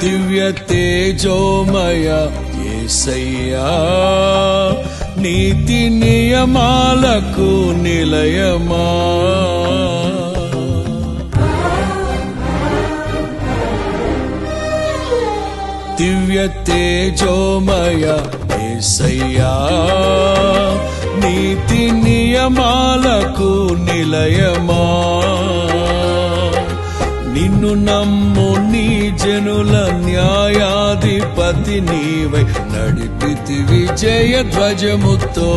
దివ్య తేజోమయ యేసయ్యా నీతి నియమాలకు నిలయమా దివ్య తేజోమయ యేసయ్యా నీతి నియమాలకు నిలయమా నిన్ను నమ్ము నీ జనుల న్యాయాధిపతి నీవై నడిపితివి జయ ధ్వజముతో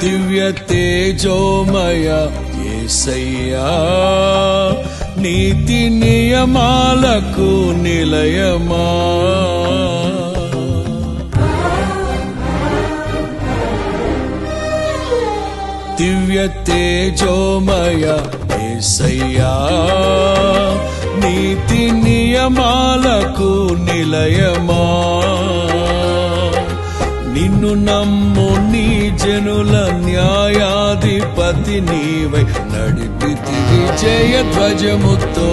దివ్య తేజోమయ యేసయ్యా నీతి నియమాలకు నిలయమా దివ్య తేజోమయ యేసయ్యా నీతి నియమాలకు నిలయమా నిన్ను నమ్ము నీ జనుల న్యాయాధిపతి నీవై నడిపితివి జయ ధ్వజముతో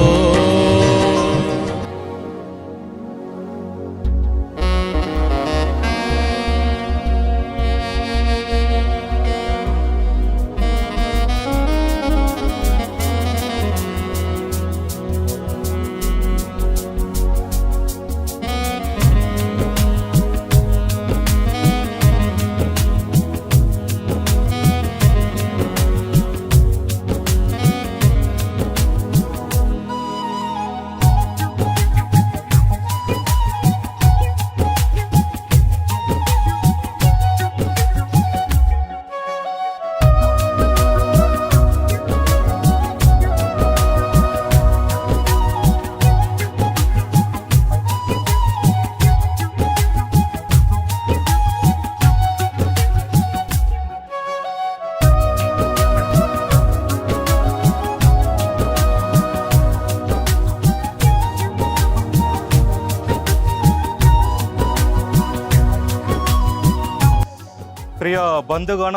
प्रिय बंधुगण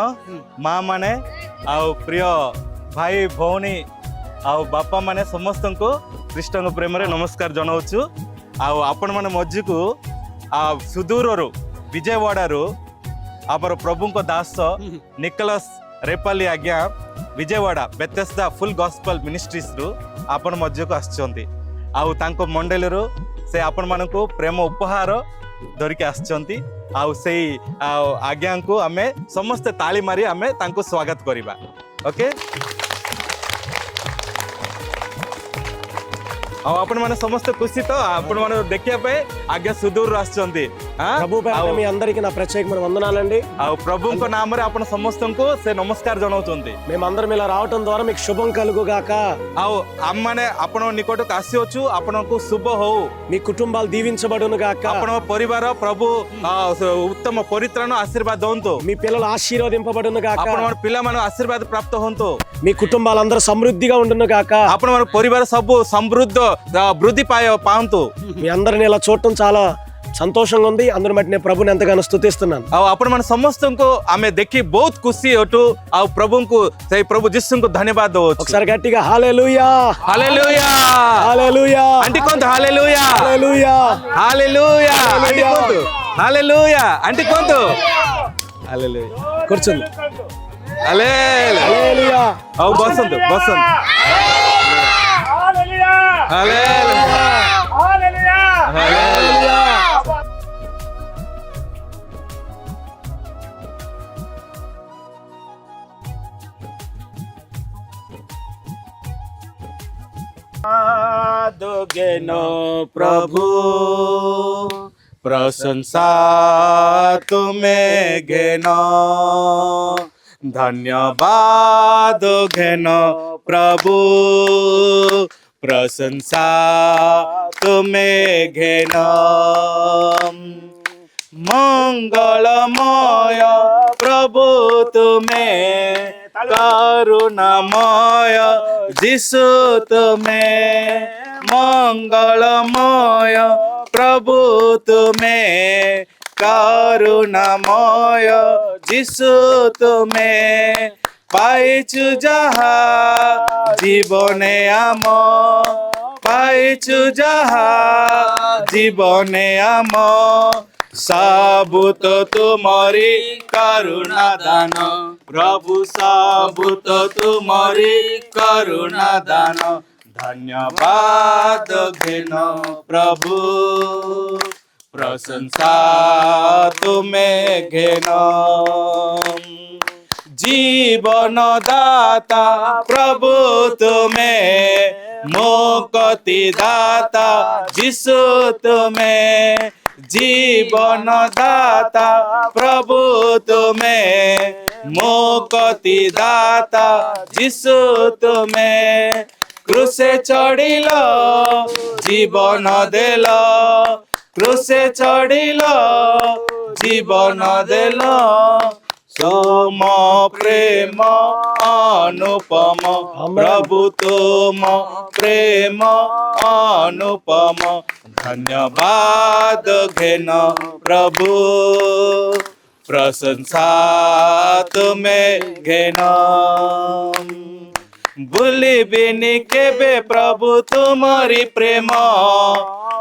माँ माने आउ प्रिय भाई भौणी आउ बापा माने समस्त को कृष्ण प्रेम रे नमस्कार जनाऊँ आपण मैंने मज्जी को सुदूर विजयवाड़ू आपर प्रभु को दास निकोलस रेपाली आज्ञा Vijayawada Bethesda full gospel ministries रु आपण मज्जी को आसचंती आउ तांको मंडली रु से आपण मानकु प्रेम उपहार धरिक आसचंती आउ से आज्ञा को आमे समस्ते ताली मारी आमे तांको स्वागत करिबा ओके आपण माने समस्त खुशी तो आपण माने देखिया पे आज्ञा सुदूर आसचंती ప్రభు పేరిట మీ అందరికి నా ప్రత్యేకమైన వందనాలండి. ప్రభుଙ୍କ ନାମରେ ଆପଣ ସମସ୍ତଙ୍କୁ ସେ ନମସ୍କାର ଜଣାଉଛନ୍ତି। మేమందరం ఇలా రావటం ద్వారా మీకు శుభం కలుగుగాక। ଆଉ ଆମମାନେ ଆପଣଙ୍କ ନିକଟକୁ ଆସିଅଛୁ, ଆପଣଙ୍କୁ ଶୁଭ ହଉ, మీ కుటుంబాలు దీవించబడును గాక, ଆପଣଙ୍କ ପରିବାର ପ୍ରଭୁ ଉତ୍ତମ ପରିତ୍ରାଣ ଆଶୀର୍ବାଦ ଦିଅନ୍ତୁ, మీ పిల్లలు ఆశీర్వదింపబడును గాక, ଆପଣଙ୍କ ପିଲାମାନଙ୍କୁ ଆଶୀର୍ବାଦ ପ୍ରାପ୍ତ ହୁଅନ୍ତୁ, మీ కుటుంబాలందరూ సమృద్ధిగా ఉండును గాక, ଆପଣଙ୍କ ପରିବାର ସବୁ ସମୃଦ୍ଧ ବୃଦ୍ଧି ପାଆନ୍ତୁ। మీ అందరిని ఇలా చూడటం చాలా సంతోషంగా ఉంది। అందరి బట్టి నేను ప్రభుని ఎంతగానో స్తుతిస్తున్నాను। ଆଉ ଆପଣମାନେ ସମସ୍ତଙ୍କୁ ଆମେ ଦେଖି ବହୁତ ଖୁସି ଅଟୁ, ଆଉ ପ୍ରଭୁଙ୍କୁ ସେଇ ପ୍ରଭୁ ଯୀଶୁଙ୍କୁ ଧନ୍ୟବାଦ ଦଉଛୁ। ఒకసారి గట్టిగా హల్లెలూయా హల్లెలూయా హల్లెలూయా అంటే కొంత హల్లెలూయా హల్లెలూయా హల్లెలూయా అంటే కొంత హల్లెలూయా అంటే కొంత హల్లెలూయా కూర్చోండి। హల్లెలూయా అవు బసంతు హల్లెలూయా హల్లెలూయా హల్లెలూయా दोगेनो प्रभु प्रशंसा तुम्हें घेनो, धन्यवाद घेनो प्रभु प्रशंसा तुम्हें घेनो, मंगलमय प्रभु तुम्हें करुणामय यीशु तुम्हें, मंगलमय प्रभु तुम्हें करुणामय यीशु तुम्हें, पाइछु जहा जीवने आम, पाइछु जहा जीवने आम, साबुत तुमरी करुणा दान प्रभु, साबुत तुमरी करुणा दान, धन्यवाद घेनो प्रभु प्रशंसा तुम्हें घेनो, जीवन दाता प्रभु तुम्हें, मुक्ति दाता यीशु तुम्हें, जीवन दाता प्रभु तुम्हें, मुक्ति दाता यीशु तुम्हें, क्रूसे चढ़िल जीवन देल, क्रूसे चढ़िल जीवन देल, सोम प्रेम अनुपम प्रभु तुम प्रेम अनुपम, धन्यवाद घेनो प्रभु प्रशंसा तुम्हें घेनो, भूलिबिनि केबे प्रभु तुमरी प्रेम,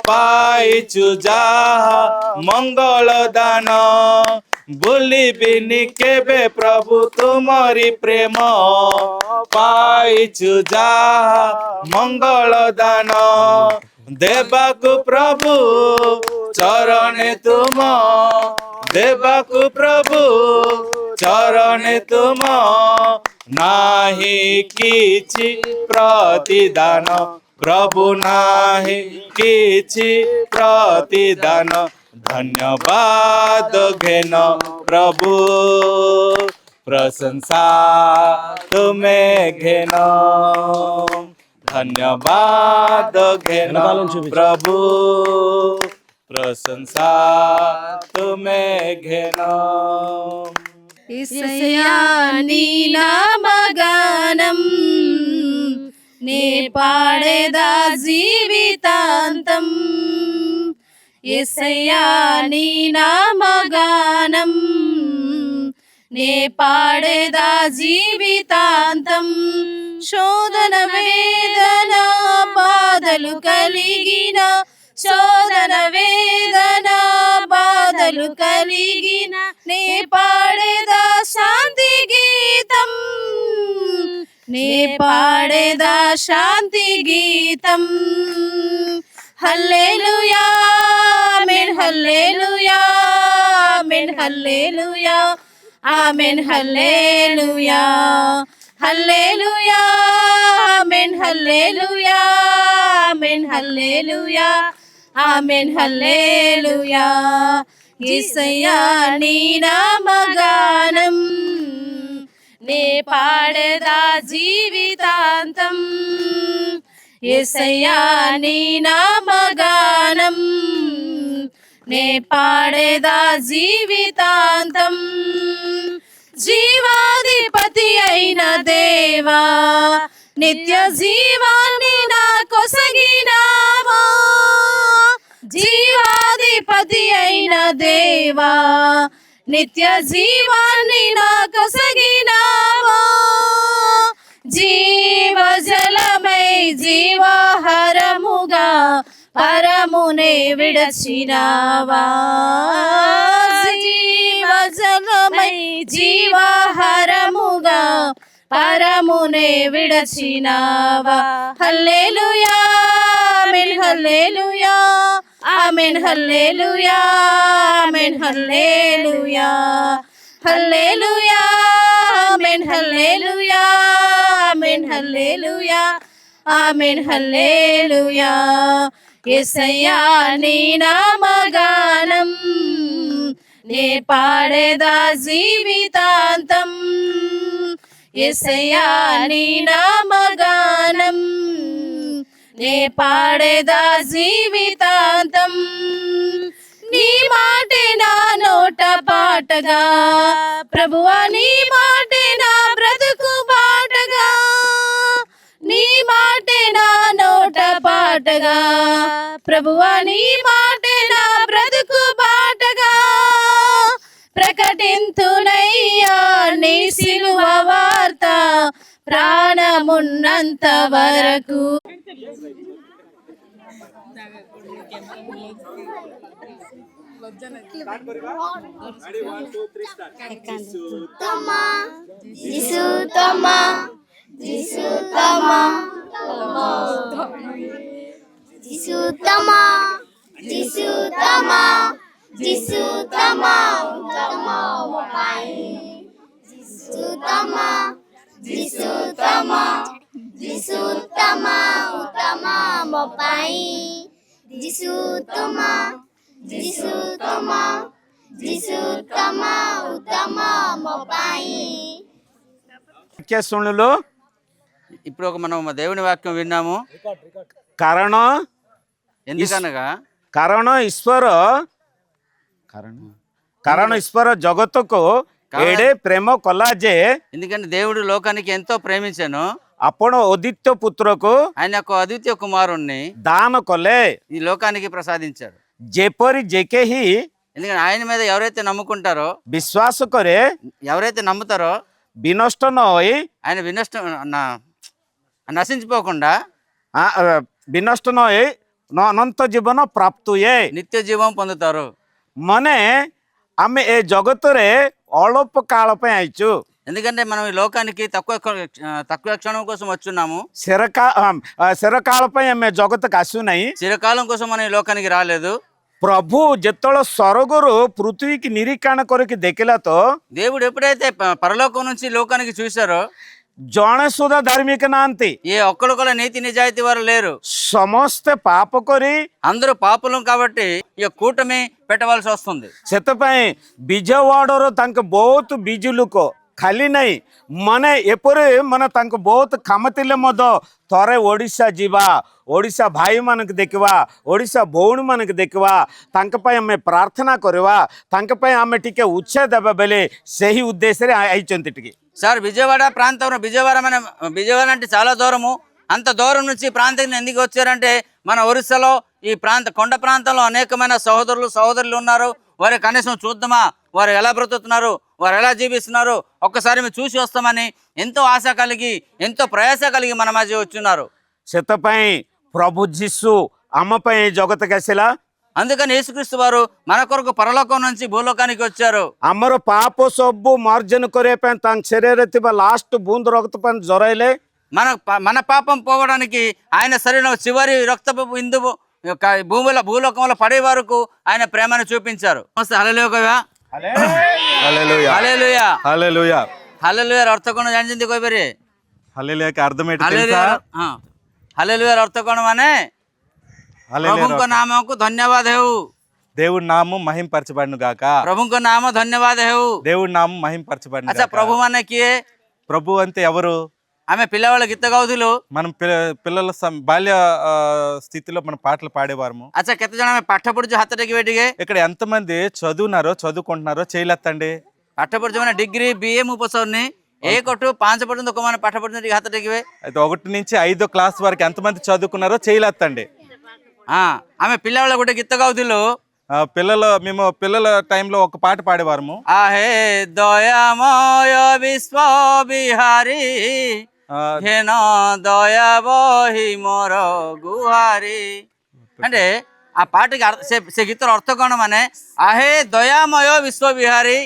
पाइछु जाहा मंगल दान, भूलिबिनि केबे प्रभु तुमरी प्रेम, पाइछु जाहा मंगल दान, देवाकु प्रभु चरणे तुम, देवाकु प्रभु चरणे तुम, नाही किछि प्रतिदान प्रभु, नाही किछि प्रतिदान, धन्यवाद घेनो प्रभु प्रशंसा तुम्हें घेनो, धन्यवाद घेनो प्रभु प्रशंसा तुम्हें घेनो। యేసయ్యా నీ నామగానం నే పాడేదా జీవితాంతం, యేసయ్యా నీ నామగానం నే పాడేదా జీవితాంతం, శోధన వేదన బాధలు కలిగిన, శోధన వేదన బాధలు కలిగిన నే పాడేదా శాంతి గీతం, నే పాడేదా శాంతి గీతం, హల్లెలూయా ఆమేన్ హల్లెలూయా ఆమేన్ హల్లెలూయా ఆమేన్ హల్లెలూయా హల్లెలూయా ఆమేన్ హల్లెలూయా ఆమేన్ హల్లెలూయా ఆమేన్ హల్లెలూయా, యేసయ్యా నీ నామగానం నే పాడేదా జీవితాంతం యేసయ్యా నీ నామగానం నే పాడేదా జీవితాంతం జీవాధిపతి అయిన దేవా నిత్య జీవాన్ని నా కొసగినావా జీవాధిపతి అయిన దేవా నిత్య జీవాన్ని నా కొసగినావా జీవజలమై జీవాహారముగా పరమునే విడచినావా జీవజలమై జీవాహారముగా పరమునే విడచినావా హల్లెలూయా ఆమేన్ హల్లెలూయా ఆమేన్ హల్లెలూయా ఆమేన్ హల్లెలూయా హల్లెలూయా ఆమేన్ హల్లెలూయా ఆమేన్ హల్లెలూయా ఆమేన్ హల్లెలూయా యేసయ్యా నీ నామగానం నే పాడేదా జీవితాంతం యేసయ్యా నీ నామగానం నే పాడేదా జీవితాంతం నీ మాటే నా నోట పాటగా ప్రభువా నీ మాటే నా బ్రతుకు బాటగా నీ మాటే నా నోట పాటగా ప్రభువా నీ మాటే నా బ్రతుకు బాటగా ప్రకటింతునయ్యా నీ సిలువ వార్త ప్రాణమున్నంత వరకు Jisu tama, Jisu tama, Jisu tama, Jisu tama, Jisu tama, utama wapai. Jisu tama, Jisu tama, Jisu tama, utama wapai. Jisu tama, Jisu tama, Jisu tama, utama wapai. వాక్యశ్రుణులు ఇప్పుడు మనం దేవుని వాక్యం విన్నాము. కారణ ఎందుకనగా କାରଣ ଈଶ୍ୱର ଜଗତକୁ ଏଡ଼େ ପ୍ରେମ କଲା ଯେ ఎందుకంటే దేవుడు లోకానికి ఎంతో ప్రేమించాను, ଆପଣ ଅଦିତ୍ୟ ପୁତ୍ରକୁ ఆయన యొక్క అద్వితీయ కుమారుణ్ణి ଦାନ କଲେ, ఈ లోకానికి ప్రసాదించాడు. ଯେପରି ଯେ କେହି ఎందుకంటే ఆయన మీద ఎవరైతే నమ్ముకుంటారో, ବିଶ୍ୱାସ କରେ ఎవరైతే నమ్ముతారో ବିନଷ୍ଟ ନ ହୋଇ ఆయన నశించిపోకుండా ବିନଷ୍ଟ ନ ହୋଇ ଅନନ୍ତ ଜୀବନ ପ୍ରାପ୍ତ ହୁଏ। నిత్య జీవం పొందుతారు. ମାନେ ଆମେ ଏ ଜଗତରେ ଅଳ୍ପ କାଳ ପାଇଁ ଆଇଛୁ, ఎందుకంటే మనం ఈ లోకానికి తక్కువ క్షణం కోసం వచ్చున్నాము. ସେର କାଳ ପାଇଁ ଆମେ ଜଗତକୁ ଆସୁନାହିଁ। చిరకాలం కోసం మనం ఈ లోకానికి రాలేదు. ପ୍ରଭୁ ଯେତେବେଳେ ସ୍ୱର୍ଗରୁ ପୃଥିବୀକି ନିରୀକ୍ଷଣ କରିକି ଦେଖିଲା ତ దేవుడు ఎప్పుడైతే పరలోకం నుంచి లోకానికి చూశారో ଜଣେ ସୁଦ୍ଧା ଧାର୍ମିକ ନାହାନ୍ତି, ఏ ఒక్కడు కూడా నీతి నిజాయితీ వారు లేరు, ସମସ୍ତେ ପାପ କରି అందరూ పాపులం కాబట్టి ఈ కూటమి పెట్టవలసి వస్తుంది. ସେଥିପାଇଁ ବିଜୟୱାଡ଼ର ତାଙ୍କ ବହୁତ ବିଜୁ ଲୋକ ଖାଲି ନାହିଁ, ମାନେ ଏପରି ମାନେ ତାଙ୍କ ବହୁତ କାମ ଥିଲେ ମଧ୍ୟ ଥରେ ଓଡ଼ିଶା ଯିବା, ଓଡ଼ିଶା ଭାଇମାନଙ୍କୁ ଦେଖିବା, ଓଡ଼ିଶା ଭଉଣୀମାନଙ୍କୁ ଦେଖିବା, ତାଙ୍କ ପାଇଁ ଆମେ ପ୍ରାର୍ଥନା କରିବା, ତାଙ୍କ ପାଇଁ ଆମେ ଟିକେ ଉତ୍ସାହ ଦେବା ବେଲେ ସେହି ଉଦ୍ଦେଶ୍ୟରେ ଆଇଛନ୍ତି ଟିକେ। సార్ విజయవాడ ప్రాంతంలో విజయవాడ అంటే చాలా దూరము. అంత దూరం నుంచి ప్రాంతానికి ఎందుకు వచ్చారంటే మన ఒరిస్సాలో ఈ కొండ ప్రాంతంలో అనేకమైన సహోదరులు ఉన్నారు. వారి కనీసం చూద్దామా, వారు ఎలా బ్రతుకుతున్నారు, వారు ఎలా జీవిస్తున్నారు, ఒక్కసారి మేము చూసి వస్తామని ఎంతో ఆశ కలిగి ఎంతో ప్రయాస కలిగి మన మధ్య వచ్చున్నారు. ସେଥିପାଇଁ ପ୍ରଭୁ ଯୀଶୁ ଆମ ପାଇଁ ଜଗତକୁ ଆସିଲା। అందుకని యేసుక్రీస్తు వారు మన కొరకు పరలోకం నుంచి భూలోకానికి వచ్చారు. ଆମର ପାପ ସବୁ ମାର୍ଜନ କରିବା ପାଇଁ ତାଙ୍କ ଶରୀରରେ ଥିବା ଲାଷ୍ଟ ବୁନ୍ଦ ରକ୍ତ ପାଇଁ ଜରାଇଲେ। మన పాపం పోవడానికి ఆయన శరీరం చివరి రక్తపు బిందువు భూలోకంలో పడే వరకు ఆయన ప్రేమను చూపించారు. హల్లెలూయా హల్లెలూయా ହାଲେଲୁୟା। హల్లెలూయా ଅର୍ଥ କ'ଣ ଜାଣିଛନ୍ତି କହିପାରିବେ? ହାଲେଲୁୟା କା ଅର୍ଥ ହଲେଲୁୟାର ଅର୍ଥ କ'ଣ ମାନେ ପ୍ରଭୁଙ୍କ ନାମକୁ ଧନ୍ୟବାଦ ହେଉ। దేవుడి నామం మహింపరచబడును గాక. प्रभु नाम धन्यवाद हेउ. దేవుడి నామం మహింపరచబడును अच्छा గాక. प्रभु माने किए ప్రభు అంటే ఎవరు? आमे पिल्लावाళ్ళ गीत गाउथिलु. మనం పిల్లల బాల్య స్థితిలో మనం పాటలు పాడేవారము. अच्छा केते जण आमे पाठ पढुछु हाथ टेकी बेटिके. ఇక్కడ ఎంతమంది చదువున్నారో చదువుకుంటున్నారో చేయలేత్తండి. पाठ पढुछु माने डिग्री बीए मु पसरनी 1 टू 5 पर्यंत को माने पाठ पढुछु हाथ टेकीबे. అయితే 1 నుంచి 5వ క్లాస్ వరకు ఎంతమంది చదువుకున్నారో చేయలేత్తండి. हां आमे पिल्लावाళ్ళ गोटे गीत गाउथिलु. మేము పిల్లల టైంలో ఒక పాట పాడేవారము. आहे दयामय विश्व बिहारी हेन दया बही मोर गुहारी. అంటే ఆ పాటకి ସେ ଗୀତର ଅର୍ଥ କଣ ମାନେ आहे ଦୟାମୟ ବିଶ୍ୱ ବିହାରୀ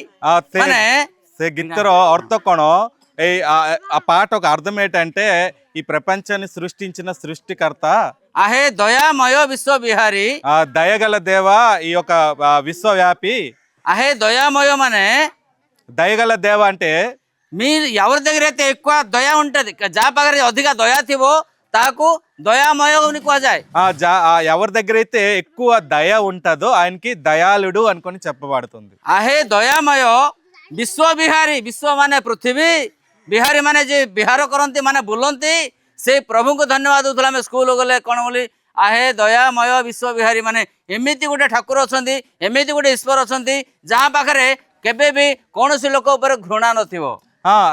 ମାନେ ସେ ଗୀତର ଅର୍ଥ କଣ? ఆ పాట ఒక అర్థం ఏంటంటే ఈ ప్రపంచాన్ని సృష్టించిన సృష్టికర్త आहे దయామయ విశ్వ బిహారీ ఆ దయగల దేవ ఈ యొక్క విశ్వవ్యాపి. आहे దయామయ ମାନେ దయగల దేవ అంటే మీరు ఎవరి దగ్గర అయితే ఎక్కువ దయ ఉంటది జా పాఖରେ ଅଧିକା దయ ଥିବ ତାକୁ దయామయ అని କୁହାଯାଏ. ఎవరి దగ్గర అయితే ఎక్కువ దయ ఉంటుందో ఆయనకి దయాళుడు అనుకొని చెప్పబడుతుంది. आहे ଦୟାମୟ ବିଶ୍ୱ ବିହାରୀ ବିଶ୍ୱ ମାନେ ପୃଥିବୀ ବିହାରୀ ମାନେ ଯେ ବିହାର କରନ୍ତି ମାନେ ବୁଲନ୍ତି ସେ ପ୍ରଭୁଙ୍କୁ ଧନ୍ୟବାଦ ଦଉଥିଲା. ଆମେ ସ୍କୁଲ ଗଲେ କଣ ବୋଲି आहे ଦୟାମୟ ବିଶ୍ୱ ବିହାରୀ ମାନେ ଏମିତି ଗୋଟେ ଠାକୁର ଅଛନ୍ତି ଏମିତି ଗୋଟେ ଈଶ୍ୱର ଅଛନ୍ତି ଯାହା ପାଖରେ କେବେ ବି କୌଣସି ଲୋକ ଉପରେ ଘୃଣା ନଥିବ.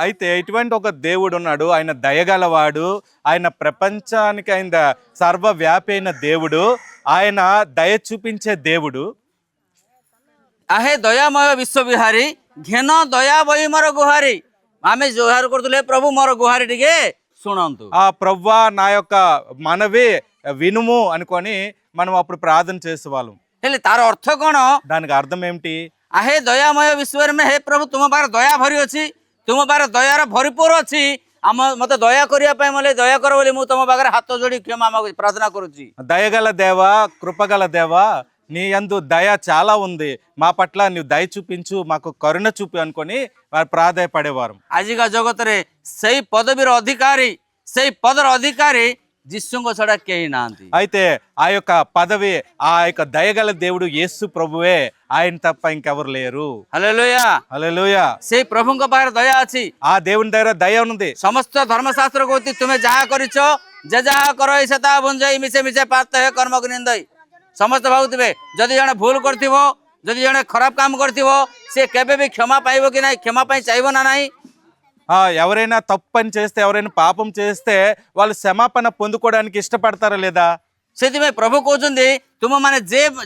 అయితే ఇటువంటి ఒక దేవుడు ఉన్నాడు. ఆయన దయగలవాడు. ఆయన ప్రపంచానికి ఆయన సర్వవ్యాపి అయిన దేవుడు. ఆయన దయ చూపించే దేవుడు. आहे ଦୟାମୟ ବିଶ୍ୱ ବିହାରୀ ଘେନ ଦୟା ବହି ମୋର ଗୁହାରୀ. ଆମେ ଜୁହାର କରୁଥିଲେ ପ୍ରଭୁ ମୋର ଗୁହାରୀ ଟିକେ ଶୁଣନ୍ତୁ. ప్రవ్వా నా యొక్క మనవి వినుము అనుకొని మనం అప్పుడు ప్రార్థన చేసేవాళ్ళం. ହେଲେ ତାର ଅର୍ଥ କଣ? దానికి అర్థం ఏమిటి? आहे ଦୟାମୟ ବିଶ୍ୱରେ ହେ ପ୍ରଭୁ ତୁମ ପାଖରେ ଦୟା ଭରି ଅଛି ତୁମ ପାଖରେ ଦୟାର ଭରିପୂର ଅଛି ମତେ ଦୟା କରିବା ପାଇଁ ମତେ ଦୟା କର ବୋଲି ମୁଁ ତମ ପାଖରେ ହାତ ଯୋଡି କ୍ଷମା ପ୍ରାର୍ଥନା କରୁଛି. దయగల దేవా కృపగల దేవా నీ యందు దయ చాలా ఉంది. మా పట్ల నీవు దయ చూపించు మాకు కరుణ చూపి అనుకొని వారు ప్రాధాయపడేవారు. ଆଜିକା ଜଗତରେ ସେଇ ପଦବୀର ଅଧିକାରୀ ସେଇ ପଦର ଅଧିକାରୀ ଯୀଶୁଙ୍କ ଛଡା କେହି ନାହାନ୍ତି. అయితే ఆ యొక్క పదవి ఆ యొక్క దయగల దేవుడు యేసు ప్రభువే. ఆయన తప్ప ఇంకెవరు లేరు. హల్లెలూయా హల్లెలూయా. ସେଇ ପ୍ରଭୁଙ୍କ ପାଖରେ ଦୟା ଅଛି. ఆ దేవుని దగ్గర దయ ఉంది. ସମସ୍ତ ଧର୍ମଶାସ୍ତ୍ର କହୁଛି ତୁମେ ଯାହା କରିଛ ଯେ ଯାହା କର ସେ ତାହା ଭୁଞ୍ଜାଇ ମିଶେ ମିଶେ ପାର୍ଥ ହେ କର୍ମକୁ ନିନ୍ଦଇ. ସମସ୍ତେ ଭାବୁଥିବେ ଯଦି ଜଣେ ଭୁଲ କରିଥିବ ଯଦି ଜଣେ ଖରାପ କାମ କରିଥିବ ସେ କେବେ ବି କ୍ଷମା ପାଇବ କି ନାହିଁ କ୍ଷମା ପାଇଁ ଚାହିଁବ ନା ନାହିଁ. ఎవరైనా తప్పు పని చేస్తే ఎవరైనా పాపం చేస్తే వాళ్ళు క్షమాపణ పొందుకోవడానికి ఇష్టపడతారా లేదా? ସେଥିପାଇଁ ପ୍ରଭୁ କହୁଛନ୍ତି ତୁମମାନେ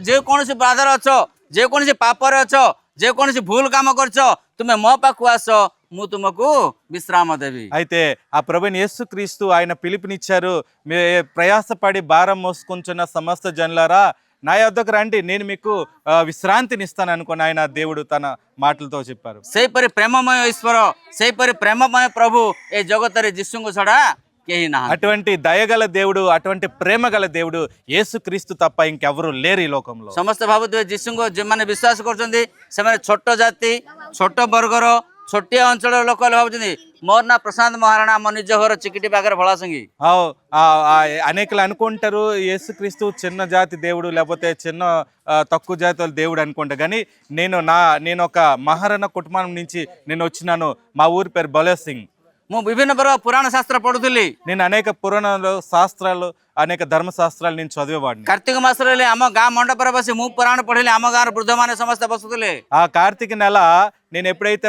ଯେକୌଣସି ବାଧାରେ ଅଛ ଯେକୌଣସି ପାପରେ ଅଛ ଯେକୌଣସି ଭୁଲ କାମ କରିଛ ତୁମେ ମୋ ପାଖକୁ ଆସ ମୁଁ ତୁମକୁ విశ్రామ ଦେବି. అయితే ఆ ప్రభుని యేసుక్రీస్తు ఆయన పిలుపునిచ్చారు. మీ ప్రయాసపడి భారం మోసుకుంటున్న సమస్త జనులారా నా యొద్దకు రండి నేను మీకు విశ్రాంతిని ఇస్తాను అనుకుని ఆయన దేవుడు తన మాటలతో చెప్పారు. ସେହିପରି ପ୍ରେମମୟ ଈଶ୍ୱର ସେହିପରି ପ୍ରେମମୟ ପ୍ରଭୁ ଏ ଜଗତରେ ଯୀଶୁଙ୍କୁ ଛଡା କେହି ନାହାନ୍ତି. అటువంటి దయగల దేవుడు అటువంటి ప్రేమ గల దేవుడు యేసుక్రీస్తు తప్ప ఇంకెవరు లేరు ఈ లోకంలో. ସମସ୍ତେ ଭାବୁଥିବେ ଯୀଶୁଙ୍କୁ ଯେଉଁମାନେ ବିଶ୍ୱାସ କରୁଛନ୍ତି ସେମାନେ ଛୋଟ ଜାତି ଛୋଟ ବର୍ଗର ଛୋଟିଆ ଅଞ୍ଚଳର ଲୋକ ହେଲେ ଭାବୁଛନ୍ତି ମୋର ନା ପ୍ରଶାନ୍ତ ମହାରାଣା ଆମ ନିଜ ଘର ଚିକିଟି ପାଖରେ ଭଳାସଙ୍ଗୀ. అనేకలు అనుకుంటారు యేసుక్రీస్తు చిన్న జాతి దేవుడు లేకపోతే చిన్న తక్కువ జాతుల దేవుడు అనుకుంటా. కానీ నేను ఒక మహారాణా కుటుంబం నుంచి నేను వచ్చినాను. మా ఊరి పేరు బలే సింగ్. ମୁଁ ବିଭିନ୍ନ ପ୍ରକାର ପୁରାଣ ଶାସ୍ତ୍ର ପଢୁଥିଲି. నేను అనేక పురాణాలు శాస్త్రాలు అనేక ధర్మశాస్త్రాలు నేను చదివేవాడిని. కార్తీక ମାସରେ ହେଲେ ଆମ ଗାଁ ମଣ୍ଡପରେ ବସି ମୁଁ ପୁରାଣ ପଢିଲି ଆମ ଗାଁର ବୃଦ୍ଧମାନେ ସମସ୍ତେ ବସୁଥିଲେ. ఆ కార్తీక నెల నేను ఎప్పుడైతే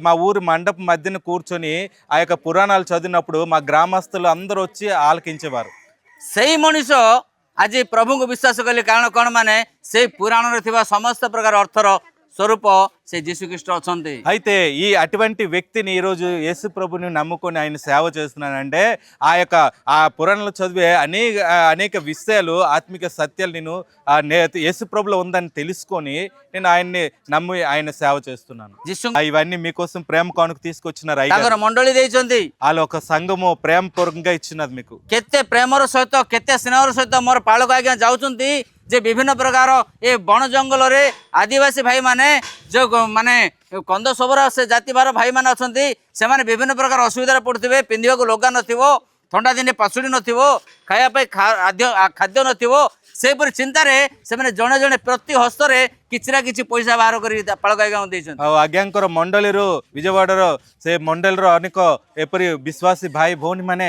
మా ఊరి మండపం మధ్యన కూర్చొని ఆ యొక్క పురాణాలు చదివినప్పుడు మా గ్రామస్తులు అందరూ వచ్చి ఆలకించేవారు. ସେଇ ମଣିଷ ଆଜି ପ୍ରଭୁଙ୍କୁ ବିଶ୍ୱାସ କଲେ କାରଣ କ'ଣ ମାନେ ସେଇ ପୁରାଣରେ ଥିବା ସମସ୍ତ ପ୍ରକାର ଅର୍ଥର స్వరూప ସେ ଯୀଶୁ ଖ୍ରୀଷ୍ଟ ଅଛନ୍ତି. అయితే ఈ అటువంటి వ్యక్తిని ఈ రోజు యేసు ప్రభుని నమ్ముకొని ఆయన సేవ చేస్తున్నానంటే ఆ పురాణాలు చదివే అనేక విషయాలు ఆత్మిక సత్యాలు నేను యేసు ప్రభులో ఉందని తెలుసుకొని నేను ఆయన్ని నమ్మి ఆయన సేవ చేస్తున్నాను. ఇవన్నీ మీకోసం ప్రేమ కానుక తీసుకొచ్చినారు. మండలి ଦେଇଛନ୍ତି వాళ్ళు ఒక సంఘము ప్రేమ పూర్వకంగా ఇచ్చినది మీకు. କେତେ ପ୍ରେମର ସହିତ କେତେ ସ୍ନେହର ସହିତ ମୋର ପାଳକ ଆଜ୍ଞା ଯାଉଛନ୍ତି ଯେ ବିଭିନ୍ନ ପ୍ରକାର ଏ ବଣ ଜଙ୍ଗଲରେ ଆଦିବାସୀ ଭାଇମାନେ ଯୋଉ ମାନେ କନ୍ଦ ସବର ସେ ଜାତିବାର ଭାଇମାନେ ଅଛନ୍ତି ସେମାନେ ବିଭିନ୍ନ ପ୍ରକାର ଅସୁବିଧାରେ ପଡୁଥିବେ ପିନ୍ଧିବାକୁ ଲୁଗା ନଥିବ ଥଣ୍ଡା ଦିନେ ପାସୁଡ଼ି ନଥିବ, ଖାଇବା ପାଇଁ ଖାଦ୍ୟ ନଥିବ, ସେହିପରି ଚିନ୍ତାରେ ସେମାନେ ଜଣେ ଜଣେ ପ୍ରତି ହସ୍ତରେ କିଛି ନା କିଛି ପଇସା ବାହାର କରି ପାଳକ ଆଜ୍ଞାଙ୍କୁ ଦେଇଛନ୍ତି। ଆଉ ଆଜ୍ଞାଙ୍କର ମଣ୍ଡଳୀରୁ ବିଜୟୱାଡ଼ର ସେ ମଣ୍ଡଳୀର ଅନେକ ଏପରି ବିଶ୍ୱାସୀ ଭାଇ ଭଉଣୀ ମାନେ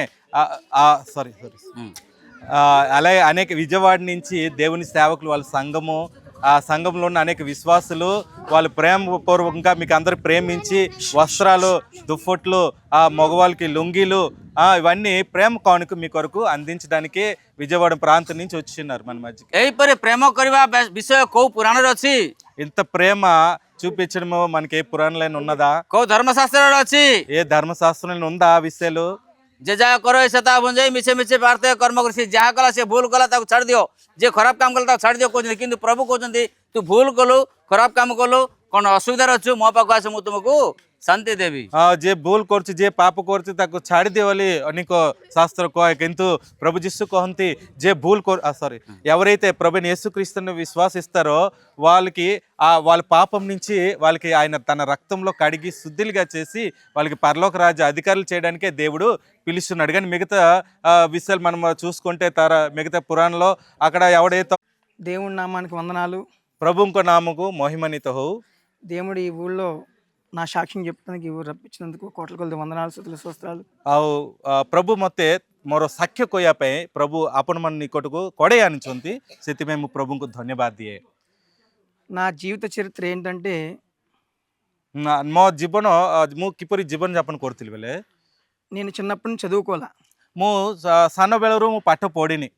అలాగే అనేక విజయవాడ నుంచి దేవుని సేవకులు వాళ్ళ సంఘము, ఆ సంఘంలో ఉన్న అనేక విశ్వాసులు వాళ్ళు ప్రేమపూర్వకంగా మీకు అందరు ప్రేమించి వస్త్రాలు, దుప్పట్లు, ఆ మగవాళ్ళకి లుంగీలు, ఇవన్నీ ప్రేమ కానుక మీ కొరకు అందించడానికి విజయవాడ ప్రాంతం నుంచి వచ్చిన్నారు మన మధ్యకి. ଏହିପରି ପ୍ରେମ କରିବା ବିଷୟ କୋଉ ପୁରାଣରେ ଅଛି? ఇంత ప్రేమ చూపించడము మనకి ఏ పురాణంలో ఉన్నదా? କୋଉ ଧର୍ମଶାସ୍ତ୍ରରେ ଅଛି? ఏ ధర్మశాస్త్రంలో ఉందా ఆ విషయాలు? ଯେ ଯାହା କର ସେ ତା ଭୁଞ୍ଜାଇ ମିଛେ ମିଛେ ପାର୍ଥକ୍ୟ କର୍ମ କରି, ସେ ଯାହା କଲା ସେ ଭୁଲ କଲା ତାକୁ ଛାଡ଼ି ଦିଅ, ଯେ ଖରାପ କାମ କଲା ତାକୁ ଛାଡ଼ି ଦିଅ କହୁଛନ୍ତି। କିନ୍ତୁ ପ୍ରଭୁ କହୁଛନ୍ତି ତୁ ଭୁଲ କଲୁ, ଖରାପ କାମ କଲୁ, କ'ଣ ଅସୁବିଧାରେ ଅଛୁ, ମୋ ପାଖକୁ ଆସ, ମୁଁ ତୁମକୁ ଶାନ୍ତି ଦେବି। ଯେ ଭୁଲ କରୁଛି, ଯେ ପାପ କରୁଛି ତାକୁ ଛାଡ଼ି ଦିଅ ବୋଲି ଅନେକ ଶାସ୍ତ୍ର କହେ। କିନ୍ତୁ ప్రభు ଯୀଶୁ କହନ୍ତି ଯେ ఎవరైతే ప్రభుని యేసుక్రీస్తుని విశ్వాసిస్తారో వాళ్ళకి వాళ్ళ పాపం నుంచి వాళ్ళకి ఆయన తన రక్తంలో కడిగి శుద్ధిగా చేసి వాళ్ళకి పరలోక రాజ్య అధికారులు చేయడానికే దేవుడు పిలుస్తున్నాడు. కానీ మిగతా విషయాలు మనం చూసుకుంటే మిగతా పురాణంలో అక్కడ ఎవడైతే దేవుడి నామానికి వందనాలు. ప్రభుంకు నామకు మహిమనిత హోవు. దేవుడు ఈ ఊళ్ళో నా సాక్ష్యం చెప్తానికి ఈ ఊరు రప్పించినందుకు కోట్ల కొలది వందనాలు, స్తుతులు, స్తోత్రాలు। ଆଉ ପ୍ରଭୁ ମୋତେ ମୋର ସାକ୍ଷ୍ୟ କହିବା ପାଇଁ ପ୍ରଭୁ ଆପଣମାନ ନିକଟକୁ କଡ଼େଇ ଆଣିଛନ୍ତି, ସେଥିପାଇଁ ମୁଁ ପ୍ରଭୁଙ୍କୁ ଧନ୍ୟବାଦ ଦିଏ। నా జీవిత చరిత్ర ఏంటంటే ମୋ ଜୀବନ ମୁଁ କିପରି ଜୀବନ ଯାପନ କରୁଥିଲି ବେଲେ నేను చిన్నప్పటి నుంచి చదువుకోలే। ମୁଁ ସାନ ବେଳରୁ ମୁଁ ପାଠ ପଢ଼ିନି।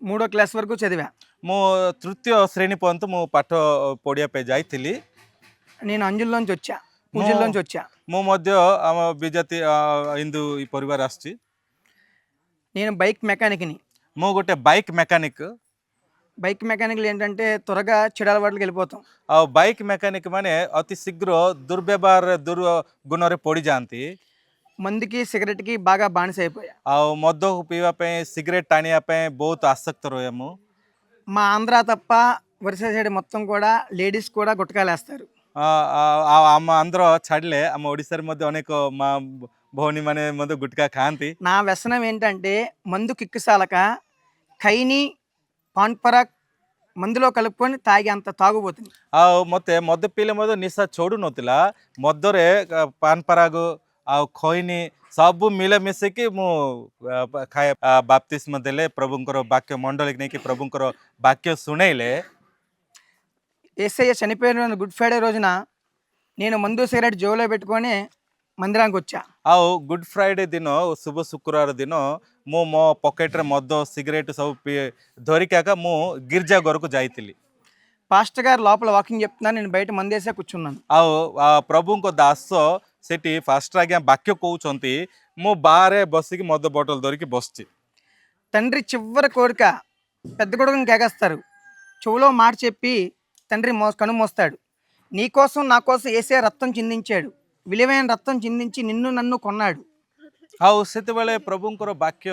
3వ క్లాస్ వరకు చదివా। ମୁଁ ତୃତୀୟ ଶ୍ରେଣୀ ପର୍ଯ୍ୟନ୍ତ ମୁଁ ପାଠ ପଢ଼ିବା ପାଇଁ ଯାଇଥିଲି। నేను అంజుల్లోంచి వచ్చా, పూజల్లోంచి వచ్చా। ମୁଁ ମଧ୍ୟ ଆମ ବିଜାତି ହିନ୍ଦୁ ପରିବାର ଆସିଛି। నేను బైక్ మెకానిక్ని। ମୁଁ ଗୋଟେ ବାଇକ୍ ମେକାନିକ୍। బైక్ మెకానిక్లు ఏంటంటే త్వరగా చెడు అలవాట్లకు వెళ్ళిపోతాం। ଆଉ ବାଇକ୍ ମେକାନିକ୍ ମାନେ ଅତି ଶୀଘ୍ର ଦୁର୍ବ୍ୟବହାର ଦୁର୍ଗୁଣରେ ପଡ଼ିଯାଆନ୍ତି। మందుకి సిగరెట్కి బాగా బానిస అయిపోయా। ଆଉ ମଦ ପିଇବା ପାଇଁ, ସିଗାରେଟ୍ ଟାଣିବା ପାଇଁ ବହୁତ ଆସକ୍ତ ରହେ ମୁଁ। మా ఆంధ్ర తప్ప వరుస సైడ్ మొత్తం కూడా లేడీస్ కూడా గుట్కాలు వేస్తారు। ଆମ ଆନ୍ଧ୍ର ଛାଡ଼ିଲେ ଆମ ଓଡ଼ିଶାରେ ମଧ୍ୟ ଅନେକ ମା ଭଉଣୀ ମାନେ ମଧ୍ୟ ଗୁଟକା ଖାଆନ୍ତି। నా వ్యసనం ఏంటంటే మందు కిక్కుసాలక ఖైని పాన్పరాక్ మందులో కలుపుకొని తాగి అంత తాగుబోతుంది। ଆଉ ମୋତେ ମଦ ପିଇଲେ ମଧ୍ୟ ନିଶା ଛୋଡ଼ୁ ନଥିଲା। ମଦରେ ପାନ ପରାଗ ଆଉ ଖଇନି ସବୁ ମିଳାମିଶିକି ମୁଁ ଖାଏ। ବାପ୍ତିସ୍ମ ଦେଲେ, ପ୍ରଭୁଙ୍କର ବାକ୍ୟ ମଣ୍ଡଳୀକି ନେଇକି ପ୍ରଭୁଙ୍କର ବାକ୍ୟ ଶୁଣେଇଲେ। యేసయ్య చనిపోయిన గుడ్ ఫ్రైడే రోజున నేను మందు సిగరెట్ జోలో పెట్టుకొని మందిరానికి వచ్చా। ଆଉ ଗୁଡ୍ ଫ୍ରାଇଡେ ଦିନ, ଶୁଭ ଶୁକ୍ରବାର ଦିନ ମୁଁ ମୋ ପକେଟରେ ମଦ, ସିଗାରେଟ୍ ସବୁ ଧରିକି ମୁଁ ଗିର୍ଜା ଘରକୁ ଯାଇଥିଲି। పాస్టర్ గారు లోపల వాకింగ్ చెప్తున్నారు, నేను బయట మందేసే కూర్చున్నాను। ଆଉ ପ୍ରଭୁଙ୍କ ଦାସ ସେଠି ଫାଷ୍ଟ ଆଜ୍ଞା ବାକ୍ୟ କହୁଛନ୍ତି, ମୁଁ ବାହାରେ ବସିକି ମଦ ବୋଟଲ ଧରିକି ବସିଛି। తండ్రి చివరి కోరిక పెద్ద కొడుకుని కేకేస్తారు, చెవులో మాట చెప్పి తండ్రి కను మోస్తాడు, నీకోసం నా కోసం యేసయ్య రక్తం చిందించాడు, విలువైన రక్తం చిందించి నిన్ను నన్ను కొన్నాడు। ଆଉ ସେତେବେଳେ ପ୍ରଭୁଙ୍କର ବାକ୍ୟ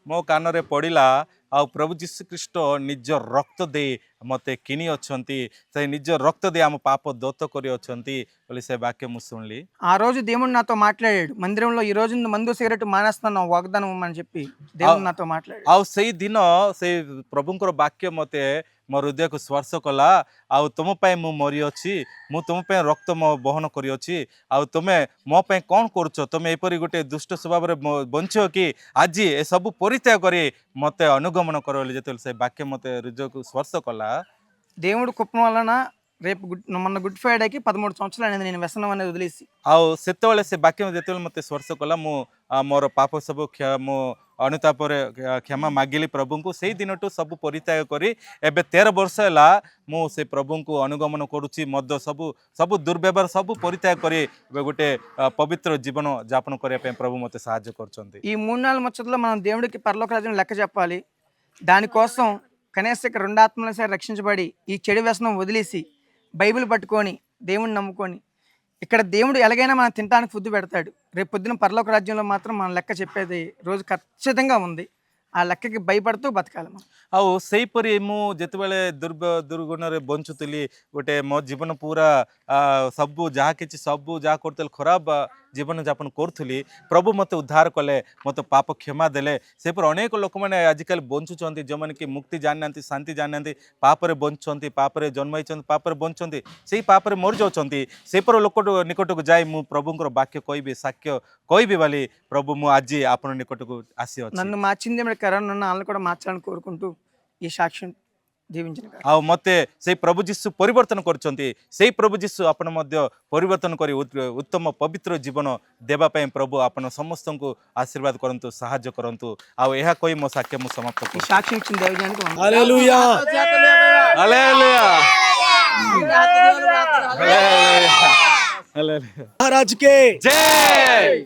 ମୋ କାନରେ ପଡ଼ିଲା। ଆଉ ପ୍ରଭୁ ଯୀଶୁଖ୍ରୀଷ୍ଟ ନିଜ ରକ୍ତ ଦେଇ ମୋତେ କିଣି ଅଛନ୍ତି, ସେ ନିଜ ରକ୍ତ ଦେଇ ଆମ ପାପ ଦତ୍ତ କରି ଅଛନ୍ତି ବୋଲି ସେ ବାକ୍ୟ ମୁଁ ଶୁଣିଲି। ఆ రోజు దేవుడు నాతో మాట్లాడాడు, మందిరంలో ఈ రోజు మందు సిగరెట్ మానేస్తాను వాగ్దానం అని చెప్పి దేవుడు నాతో మాట్లాడాడు। ଆଉ ସେଇ ଦିନ ସେଇ ପ୍ରଭୁଙ୍କର ବାକ୍ୟ ମୋତେ ମୋ ହୃଦୟକୁ ସ୍ପର୍ଶ କଲା। ଆଉ ତୁମ ପାଇଁ ମୁଁ ମରିଅଛି, ମୁଁ ତୁମ ପାଇଁ ରକ୍ତ ବହନ କରିଅଛି, ଆଉ ତୁମେ ମୋ ପାଇଁ କ'ଣ କରୁଛ? ତୁମେ ଏପରି ଗୋଟେ ଦୁଷ୍ଟ ସ୍ୱଭାବରେ ବଞ୍ଚିବ କି? ଆଜି ଏସବୁ ପରିତ୍ୟାଗ କରି ମୋତେ ଅନୁଗମନ କର ବୋଲି ଯେତେବେଳେ ସେ ବାକ୍ୟ ମୋତେ ହୃଦୟକୁ ସ୍ପର୍ଶ କଲା। దేవుడు కృప వలన రేపు మొన్న గుడ్ ఫ్రైడేకి 13 సంవత్సరాలు అనేది నేను వ్యసనం అనేది వదిలేసి। ଆଉ ସେତେବେଳେ ସେ ବାକ୍ୟ ଯେତେବେଳେ ମୋତେ ସ୍ପର୍ଶ କଲା, ମୁଁ ମୋର ପାପ ସବୁ ମୁଁ ଅନୁତାପରେ କ୍ଷମା ମାଗିଲି ପ୍ରଭୁଙ୍କୁ। ସେଇ ଦିନଠୁ ସବୁ ପରିତ୍ୟାଗ କରି ଏବେ 13 ବର୍ଷ ହେଲା ମୁଁ ସେ ପ୍ରଭୁଙ୍କୁ ଅନୁଗମନ କରୁଛି। ମଦ ସବୁ ଦୁର୍ବ୍ୟବହାର ସବୁ ପରିତ୍ୟାଗ କରି ଏବେ ଗୋଟେ ପବିତ୍ର ଜୀବନ ଯାପନ କରିବା ପାଇଁ ପ୍ରଭୁ ମୋତେ ସାହାଯ୍ୟ କରୁଛନ୍ତି। ఈ 3-4 ముచ్చట్లో మనం దేవుడికి పరలోక రాజ్యం లెక్క చెప్పాలి। దానికోసం కనీసం 2 ఆత్మల సరే రక్షించబడి ఈ చెడు వ్యసనం వదిలేసి బైబిల్ పట్టుకొని దేవుడిని నమ్ముకొని ఇక్కడ దేవుడు ఎలాగైనా మనం తినడానికి ఫుడ్ పెడతాడు। రేపు పొద్దున పరలోక రాజ్యంలో మాత్రం మనం లెక్క చెప్పేది రోజు ఖచ్చితంగా ఉంది। ఆ లెక్కకి భయపడుతూ బతకాలి మనం। ଆଉ ସେହିପରି ମୁଁ ଯେତେବେଳେ ଦୁର୍ଗୁଣରେ ବଞ୍ଚୁଥିଲି, ଗୋଟେ ମୋ ଜୀବନ ପୁରା ସବୁ ଯାହା କରୁଥିଲି ଖରାପ ଜୀବନଯାପନ କରୁଥିଲି ପ୍ରଭୁ ମୋତେ ଉଦ୍ଧାର କଲେ, ମୋତେ ପାପ କ୍ଷମା ଦେଲେ। ସେପରି ଅନେକ ଲୋକମାନେ ଆଜିକାଲି ବଞ୍ଚୁଛନ୍ତି ଯେଉଁମାନେ କି ମୁକ୍ତି ଜାଣିନାହାନ୍ତି, ଶାନ୍ତି ଜାଣିନାହାନ୍ତି, ପାପରେ ବଞ୍ଚୁଛନ୍ତି, ପାପରେ ଜନ୍ମ ହେଇଛନ୍ତି, ପାପରେ ବଞ୍ଚୁଛନ୍ତି, ସେଇ ପାପରେ ମରିଯାଉଛନ୍ତି। ସେପରି ଲୋକ ନିକଟକୁ ଯାଇ ମୁଁ ପ୍ରଭୁଙ୍କର ବାକ୍ୟ କହିବି, ସାକ୍ଷ୍ୟ କହିବି ବୋଲି ପ୍ରଭୁ ମୁଁ ଆଜି ଆପଣ ନିକଟକୁ ଆସିଅଛି। నన్ను మార్చింది ఏమిటి కరోనా, నన్ను వాళ్ళని కూడా మార్చాలని కోరుకుంటూ ఈ సాక్ష్యం దీవించిన గాక. ଆଉ ମୋତେ ସେଇ ପ୍ରଭୁ ଯୀଶୁ ପରିବର୍ତ୍ତନ କରିଛନ୍ତି। ସେଇ ପ୍ରଭୁ ଯୀଶୁ ଆପଣ ମଧ୍ୟ ପରିବର୍ତ୍ତନ କରି ଉତ୍ତମ ପବିତ୍ର ଜୀବନ ଦେବା ପାଇଁ ପ୍ରଭୁ ଆପଣ ସମସ୍ତଙ୍କୁ ଆଶୀର୍ବାଦ କରନ୍ତୁ, ସାହାଯ୍ୟ କରନ୍ତୁ। ଆଉ ଏହା କହି ମୋ ସାକ୍ଷ୍ୟ ମୁଁ ସମାପ୍ତ ఈ କରୁଛି। సాక్ష్యం ఇచ్చిన దైవజనానికి వందనాలు. హల్లెలూయా. హల్లెలూయా. హల్లెలూయా. महाराज के జై.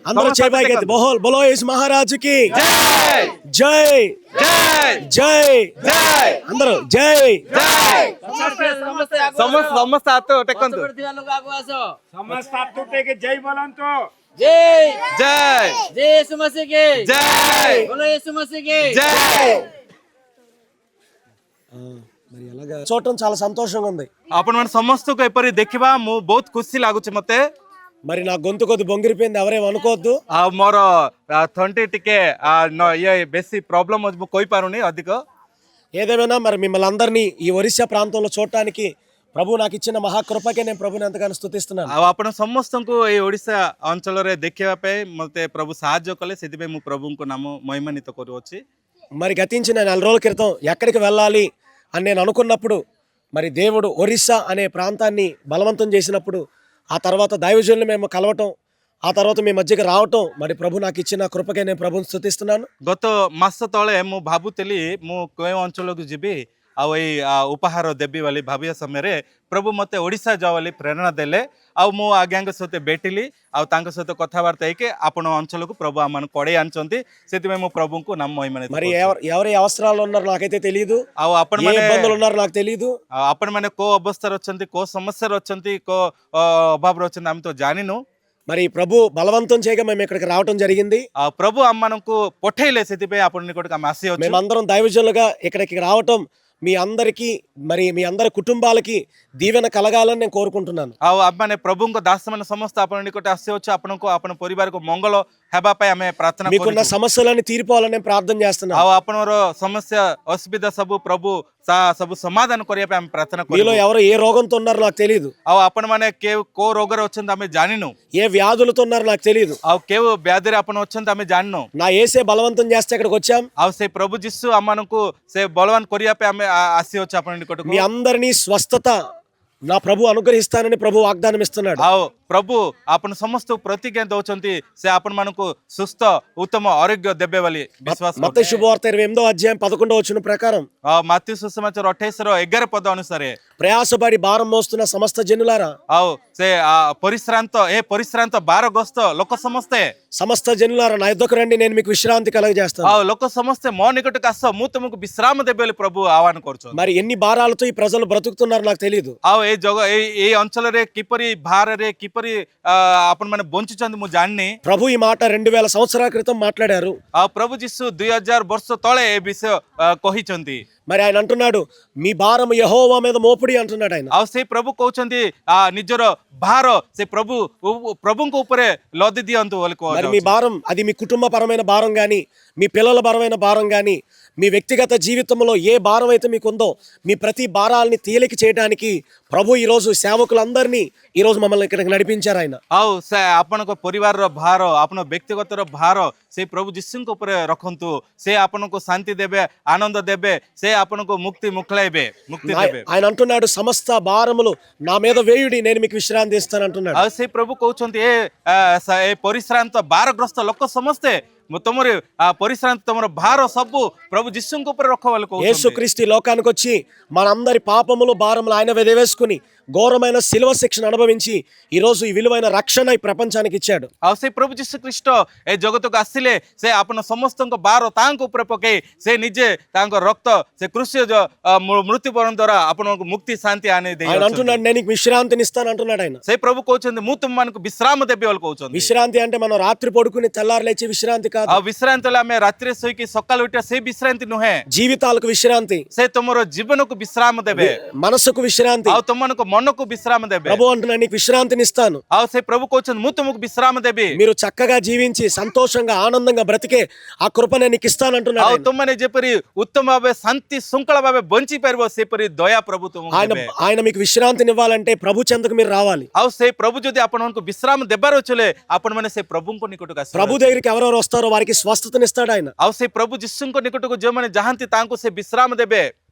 అందరూ చేబాయి कहते बोलो इस महाराज की జై. जय జై. जय జై. అందరూ जय జై. ସମସ୍ତ ହାତ ଟେକନ୍ତୁ। జై జై. జై యేసు మసీహకి జై. బోలో యేసు మసీహకి జై. మరి అలాగా చూడటం చాలా సంతోషంగా ఉంది। ଆପଣମାନେ ସମସ୍ତଙ୍କୁ ଏପରି ଦେଖିବା ମୁଁ ବହୁତ ଖୁସି ଲାଗୁଛି ମୋତେ। మరి నా గొంతు కొద్ది బొంగిరిపోయింది, ఎవరేం అనుకోవద్దు। ଆଉ ମୋର ଥଣ୍ଟି ଟିକେ ଇଏ ବେଶୀ ପ୍ରୋବ୍ଲେମ୍ ଅଛି, ମୁଁ କହିପାରୁନି ଅଧିକ। ఏదేమైనా మరి మిమ్మల్ని అందరినీ ఈ ఒరిస్సా ప్రాంతంలో చూడటానికి ప్రభు నాకు ఇచ్చిన మహాకృపకే నేను ప్రభుని ఎంతగానో స్తుతిస్తున్నాను। ଆଉ ଆପଣ ସମସ୍ତଙ୍କୁ ଏଇ ଓଡ଼ିଶା ଅଞ୍ଚଳରେ ଦେଖିବା ପାଇଁ ମୋତେ ପ୍ରଭୁ ସାହାଯ୍ୟ କଲେ, ସେଥିପାଇଁ ମୁଁ ପ୍ରଭୁଙ୍କ ନାମ ମହିମାନ୍ୱିତ କରୁଅଛି। మరి గతించిన 4 రోజుల క్రితం ఎక్కడికి వెళ్ళాలి అని నేను అనుకున్నప్పుడు మరి దేవుడు ఒరిస్సా అనే ప్రాంతాన్ని బలవంతం చేసినప్పుడు ఆ తర్వాత దైవజనులు మేము కలవటం, ఆ తర్వాత మీ మధ్యకి రావటం, మరి ప్రభు నాకు ఇచ్చిన కృపకే నేను ప్రభుని స్తుతిస్తున్నాను। ଗତ ମାସ ତଳେ ମୁଁ ଭାବୁଥିଲି ମୁଁ କେଉଁ ଅଞ୍ଚଳକୁ ଯିବି ଆଉ ଏଇ ଉପହାର ଦେବି ବୋଲି ଭାବିବା ସମୟରେ ପ୍ରଭୁ ମୋତେ ଓଡ଼ିଶା ଯାଅ ବୋଲି ପ୍ରେରଣା ଦେଲେ। ଆଉ ମୁଁ ଆଜ୍ଞାଙ୍କ ସହିତ ଭେଟିଲି, ଆଉ ତାଙ୍କ ସହିତ କଥାବାର୍ତ୍ତା ହେଇକି ଆପଣ ଅଞ୍ଚଳକୁ ପ୍ରଭୁ ଆମମାନଙ୍କୁ କଢ଼େଇ ଆଣିଛନ୍ତି। ସେଥିପାଇଁ ମୁଁ ପ୍ରଭୁଙ୍କୁ ନାମ ମହିମାନ୍ୱିତ మరి କରୁଛି। ఎవరి అవసరాలు ఉన్నారో నాకైతే తెలియదు, ଆଉ ఏ ଆପଣମାନେ ఇబ్బందులు ఉన్నారో నాకు తెలియదు। ଆପଣମାନେ କୋଉ ଅବସ୍ଥାରେ ଅଛନ୍ତି, କୋଉ ସମସ୍ୟାରେ ଅଛନ୍ତି, କୋଉ ଅଭାବରେ ଅଛନ୍ତି ଆମେ ତ ଜାଣିନୁ। మరి ప్రభు బలవంతం చేయగా మేము ఇక్కడికి రావటం జరిగింది। ଆଉ ପ୍ରଭୁ ଆମମାନଙ୍କୁ ପଠେଇଲେ, ସେଥିପାଇଁ ଆପଣ ନିକଟକୁ ଆମେ ଆସିଅଛୁ। మేమందరం దైవజనులుగా ఇక్కడికి రావటం మీ అందరికీ మరి మీ అందరి కుటుంబాలకి దీవెన కలగాలని నేను కోరుకుంటున్నాను। ଆଉ ଆମମାନେ ପ୍ରଭୁଙ୍କ ଦାସମାନେ ସମସ୍ତେ ଆପଣ ନିକଟରେ ଆସିଅଛୁ, ଆପଣଙ୍କୁ ଆପଣ ପରିବାରକୁ ମଙ୍ଗଳ ହେବା ପାଇଁ ଆମେ ପ୍ରାର୍ଥନା మీకున్న କରୁଛୁ। సమస్యలన్నీ తీరిపోవాలని నేను ప్రార్థన చేస్తున్నాను। ଆଉ ଆପଣଙ୍କର ସମସ୍ୟା ଅସୁବିଧା ସବୁ ପ୍ରଭୁ ସବୁ ସମାଧାନ କରିବା ପାଇଁ ଆମେ ପ୍ରାର୍ଥନା మీలో କରୁଛୁ। ఎవరు ఏ రోగంతో ఉన్నారో నాకు తెలియదు, ଆଉ ଆପଣମାନେ କୋଉ ରୋଗରେ ଅଛନ୍ତି ଆମେ ଜାଣିନୁ, ఏ వ్యాధులతో ఉన్నారో నాకు తెలియదు। ଆଉ କେଉଁ ବ୍ୟାଧିରେ ଆପଣ ଅଛନ୍ତି ଆମେ ଜାଣିନୁ। నా ఏసే బలవంతం చేస్తే ఇక్కడికి వచ్చాం। ଆଉ ସେ ପ୍ରଭୁ ଯୀଶୁ ଆମମାନଙ୍କୁ ସେ ବଳବାନ କରିବା ପାଇଁ ଆମେ ଆସିଅଛୁ ଆପଣ ନିକଟକୁ। మీ అందరినీ స్వస్థత నా ప్రభు అనుగ్రహిస్తానని ప్రభు వాగ్దానం ఇస్తున్నాడు। ଆଉ ପ୍ରଭୁ ଆପଣ ସମସ୍ତଙ୍କୁ ପ୍ରତିଜ୍ଞା ଦଉଛନ୍ତି, ସେ ଆପଣମାନଙ୍କୁ ସୁସ୍ଥ ଉତ୍ତମ ଆରୋଗ୍ୟ ଦେବେ ବୋଲି ବିଶ୍ୱାସ କରୁଛୁ। మత్తయి శుభవార్త 28వ అధ్యాయం 11వ వచనం ప్రకారం ଆଉ ମାତ୍ୟୁ ସୁସମାଚାର 28:11 ପଦ ଅନୁସାରେ ప్రయాసపడి భారం మోస్తున్న సమస్త జనులారా, ଆଉ ସେ ପରିଶ୍ରାନ୍ତ ଭାରଗ୍ରସ୍ତ ଲୋକ ସମସ୍ତେ, సమస్త జనులారా నా యొద్దకు రండి, నేను మీకు విశ్రాంతి కలగజేస్తాను। ଆଉ ଲୋକ ସମସ୍ତେ ମୋ ନିକଟକୁ ଆସ, ମୁଁ ତୁମକୁ ବିଶ୍ରାମ ଦେବି ବୋଲି ପ୍ରଭୁ ଆହ୍ୱାନ କରୁଛନ୍ତି। మరి ఎన్ని భారాలతో ఈ ప్రజలు బ్రతుకుతున్నారో నాకు తెలియదు। ଆଉ ଏଇ ଅଞ୍ଚଳରେ କିପରି ଭାରରେ କିପରି ଆପଣମାନେ ବଞ୍ଚୁଛନ୍ତି ମୁଁ ଜାଣିନି। ప్రభు ఈ మాట 2000 సంవత్సరాల క్రితం మాట్లాడారు। ଆଉ ପ୍ରଭୁ ଯୀଶୁ 2000 ବର୍ଷ ତଳେ ଏ ବିଷୟ କହିଛନ୍ତି। మరి ఆయన అంటున్నాడు, మీ భారం యెహోవా మీద మోపుడి అంటున్నాడు ఆయన। ଆଉ ସେ ପ୍ରଭୁ କହୁଛନ୍ତି ନିଜର ଭାର ସେ ପ୍ରଭୁଙ୍କ ଉପରେ ଲଦି ଦିଅନ୍ତୁ ବୋଲି మరి మీ କହୁଛନ୍ତି। భారం అది మీ కుటుంబపరమైన భారం గాని, మీ పిల్లల పరమైన భారం గాని, మీ వ్యక్తిగత జీవితంలో ఏ భారం అయితే మీకు ఉందో మీ ప్రతి భారాల్ని తేలిక చేయడానికి ప్రభు ఈ రోజు సేవకులందరినీ ఈ రోజు మమ్మల్ని ఇక్కడికి నడిపించారు ఆయన। ଆଉ ସେ ଆପଣଙ୍କ ପରିବାରର ଭାର, ଆପଣ ବ୍ୟକ୍ତିଗତର ଭାର ସେ ପ୍ରଭୁ ଯୀଶୁଙ୍କ ଉପରେ ରଖନ୍ତୁ। ସେ ଆପଣଙ୍କୁ ଶାନ୍ତି ଦେବେ, ଆନନ୍ଦ ଦେବେ, ସେ ଆପଣଙ୍କୁ ମୁକ୍ତି ଦେବେ। ఆయన అంటున్నాడు, సమస్త భారములు నా మీద వేయుడి, నేను మీకు విశ్రాంతి ఇస్తాను అంటున్నాడు। ଆଉ ସେ ପ୍ରଭୁ କହୁଛନ୍ତି ଏ ପରିଶ୍ରାନ୍ତ ଭାରଗ୍ରସ୍ତ ଲୋକ ସମସ୍ତେ ତମର ପରିଶ୍ରାନ୍ତ ତମର ଭାର ସବୁ ପ୍ରଭୁ ଯୀଶୁଙ୍କ ଉପରେ ରଖ ବୋଲି କହୁଛନ୍ତି। యేసుక్రీస్తు లోకానికి వచ్చి మనందరి పాపములు భారములు ఆయన మీద వేసుకుని ఘోరమైన శిలువ శిక్షను అనుభవించి ఈ రోజు ఈ విలువైన రక్షణ ఈ ప్రపంచానికి ఇచ్చాడు। ଆଉ ସେ ପ୍ରଭୁ ଯୀଶୁ ଖ୍ରୀଷ୍ଟ ଏ ଜଗତକୁ ଆସିଲେ, ସେ ଆପଣ ସମସ୍ତଙ୍କ ଭାର ତାଙ୍କ ଉପରେ ପକେଇ ସେ ନିଜେ ତାଙ୍କ ରକ୍ତ ସେ କୃଷି ମୃତ୍ୟୁବରଣ ଦ୍ୱାରା ଆପଣଙ୍କୁ ମୁକ୍ତି ଶାନ୍ତି ଆଣି ଦେଇ ఆయన అంటున్నాడు, నేను నీకు విశ్రాంతిని ఇస్తాను అంటున్నాడు ఆయన। ସେ ପ୍ରଭୁ କହୁଛନ୍ତି ମୁଁ ତୁମମାନଙ୍କୁ ବିଶ୍ରାମ ଦେବି ବୋଲି କହୁଛନ୍ତି। విశ్రాంతి అంటే మనం రాత్రి పడుకుని తెల్లారి లేచి విశ్రాంతి కాదు। ଆଉ ବିଶ୍ରାନ୍ତି ହେଲେ ଆମେ ରାତିରେ ଶୋଇକି ସକାଳୁ ଉଠିବା ସେଇ ବିଶ୍ରାନ୍ତି ନୁହେଁ। జీవితాలకు విశ్రాంతి, ସେ ତମର ଜୀବନକୁ ବିଶ୍ରାମ ଦେବେ, మనసుకు విశ్రాంతి, ଆଉ ତମମାନଙ୍କ ମନକୁ ବିଶ୍ରାମ ଦେବେ। ప్రభు అంటున్నాడు నీకు విశ్రాంతిని ఇస్తాను. ଆଉ ସେ ପ୍ରଭୁ କହୁଛନ୍ତି ମୁଁ ତୁମକୁ ବିଶ୍ରାମ ଦେବି। మీరు చక్కగా జీవించి సంతోషంగా ఆనందంగా బ్రతికే ఆ కృప నేను నీకు ఇస్తానంటున్నాడు ଆଉ ఆయన. ତୁମମାନେ ଯେପରି ଉତ୍ତମ ଭାବେ ଶାନ୍ତି ଶୃଙ୍ଖଳ ଭାବେ ବଞ୍ଚି ପାରିବ ସେପରି ଦୟା ପ୍ରଭୁ ତୁମକୁ ఆయన ଦେବେ। ఆయన మీకు విశ్రాంతిని ఇవ్వాలంటే ప్రభు చెంతకు మీరు రావాలి. ଆଉ ସେଇ ପ୍ରଭୁ ଯଦି ଆପଣମାନଙ୍କୁ ବିଶ୍ରାମ ଦେବାର ଅଛି ଆପଣମାନେ ସେ ପ୍ରଭୁଙ୍କ ନିକଟକୁ ଆସିବେ। ప్రభు దగ్గరికి ఎవరెవరు వస్తారో వారికి స్వస్థతని ఇస్తాడు ఆయన. ଆଉ ସେ ପ୍ରଭୁ ଯୀଶୁଙ୍କ ନିକଟକୁ ଯେଉଁମାନେ ଯାଆନ୍ତି ତାଙ୍କୁ ସେ ବିଶ୍ରାମ ଦେବେ।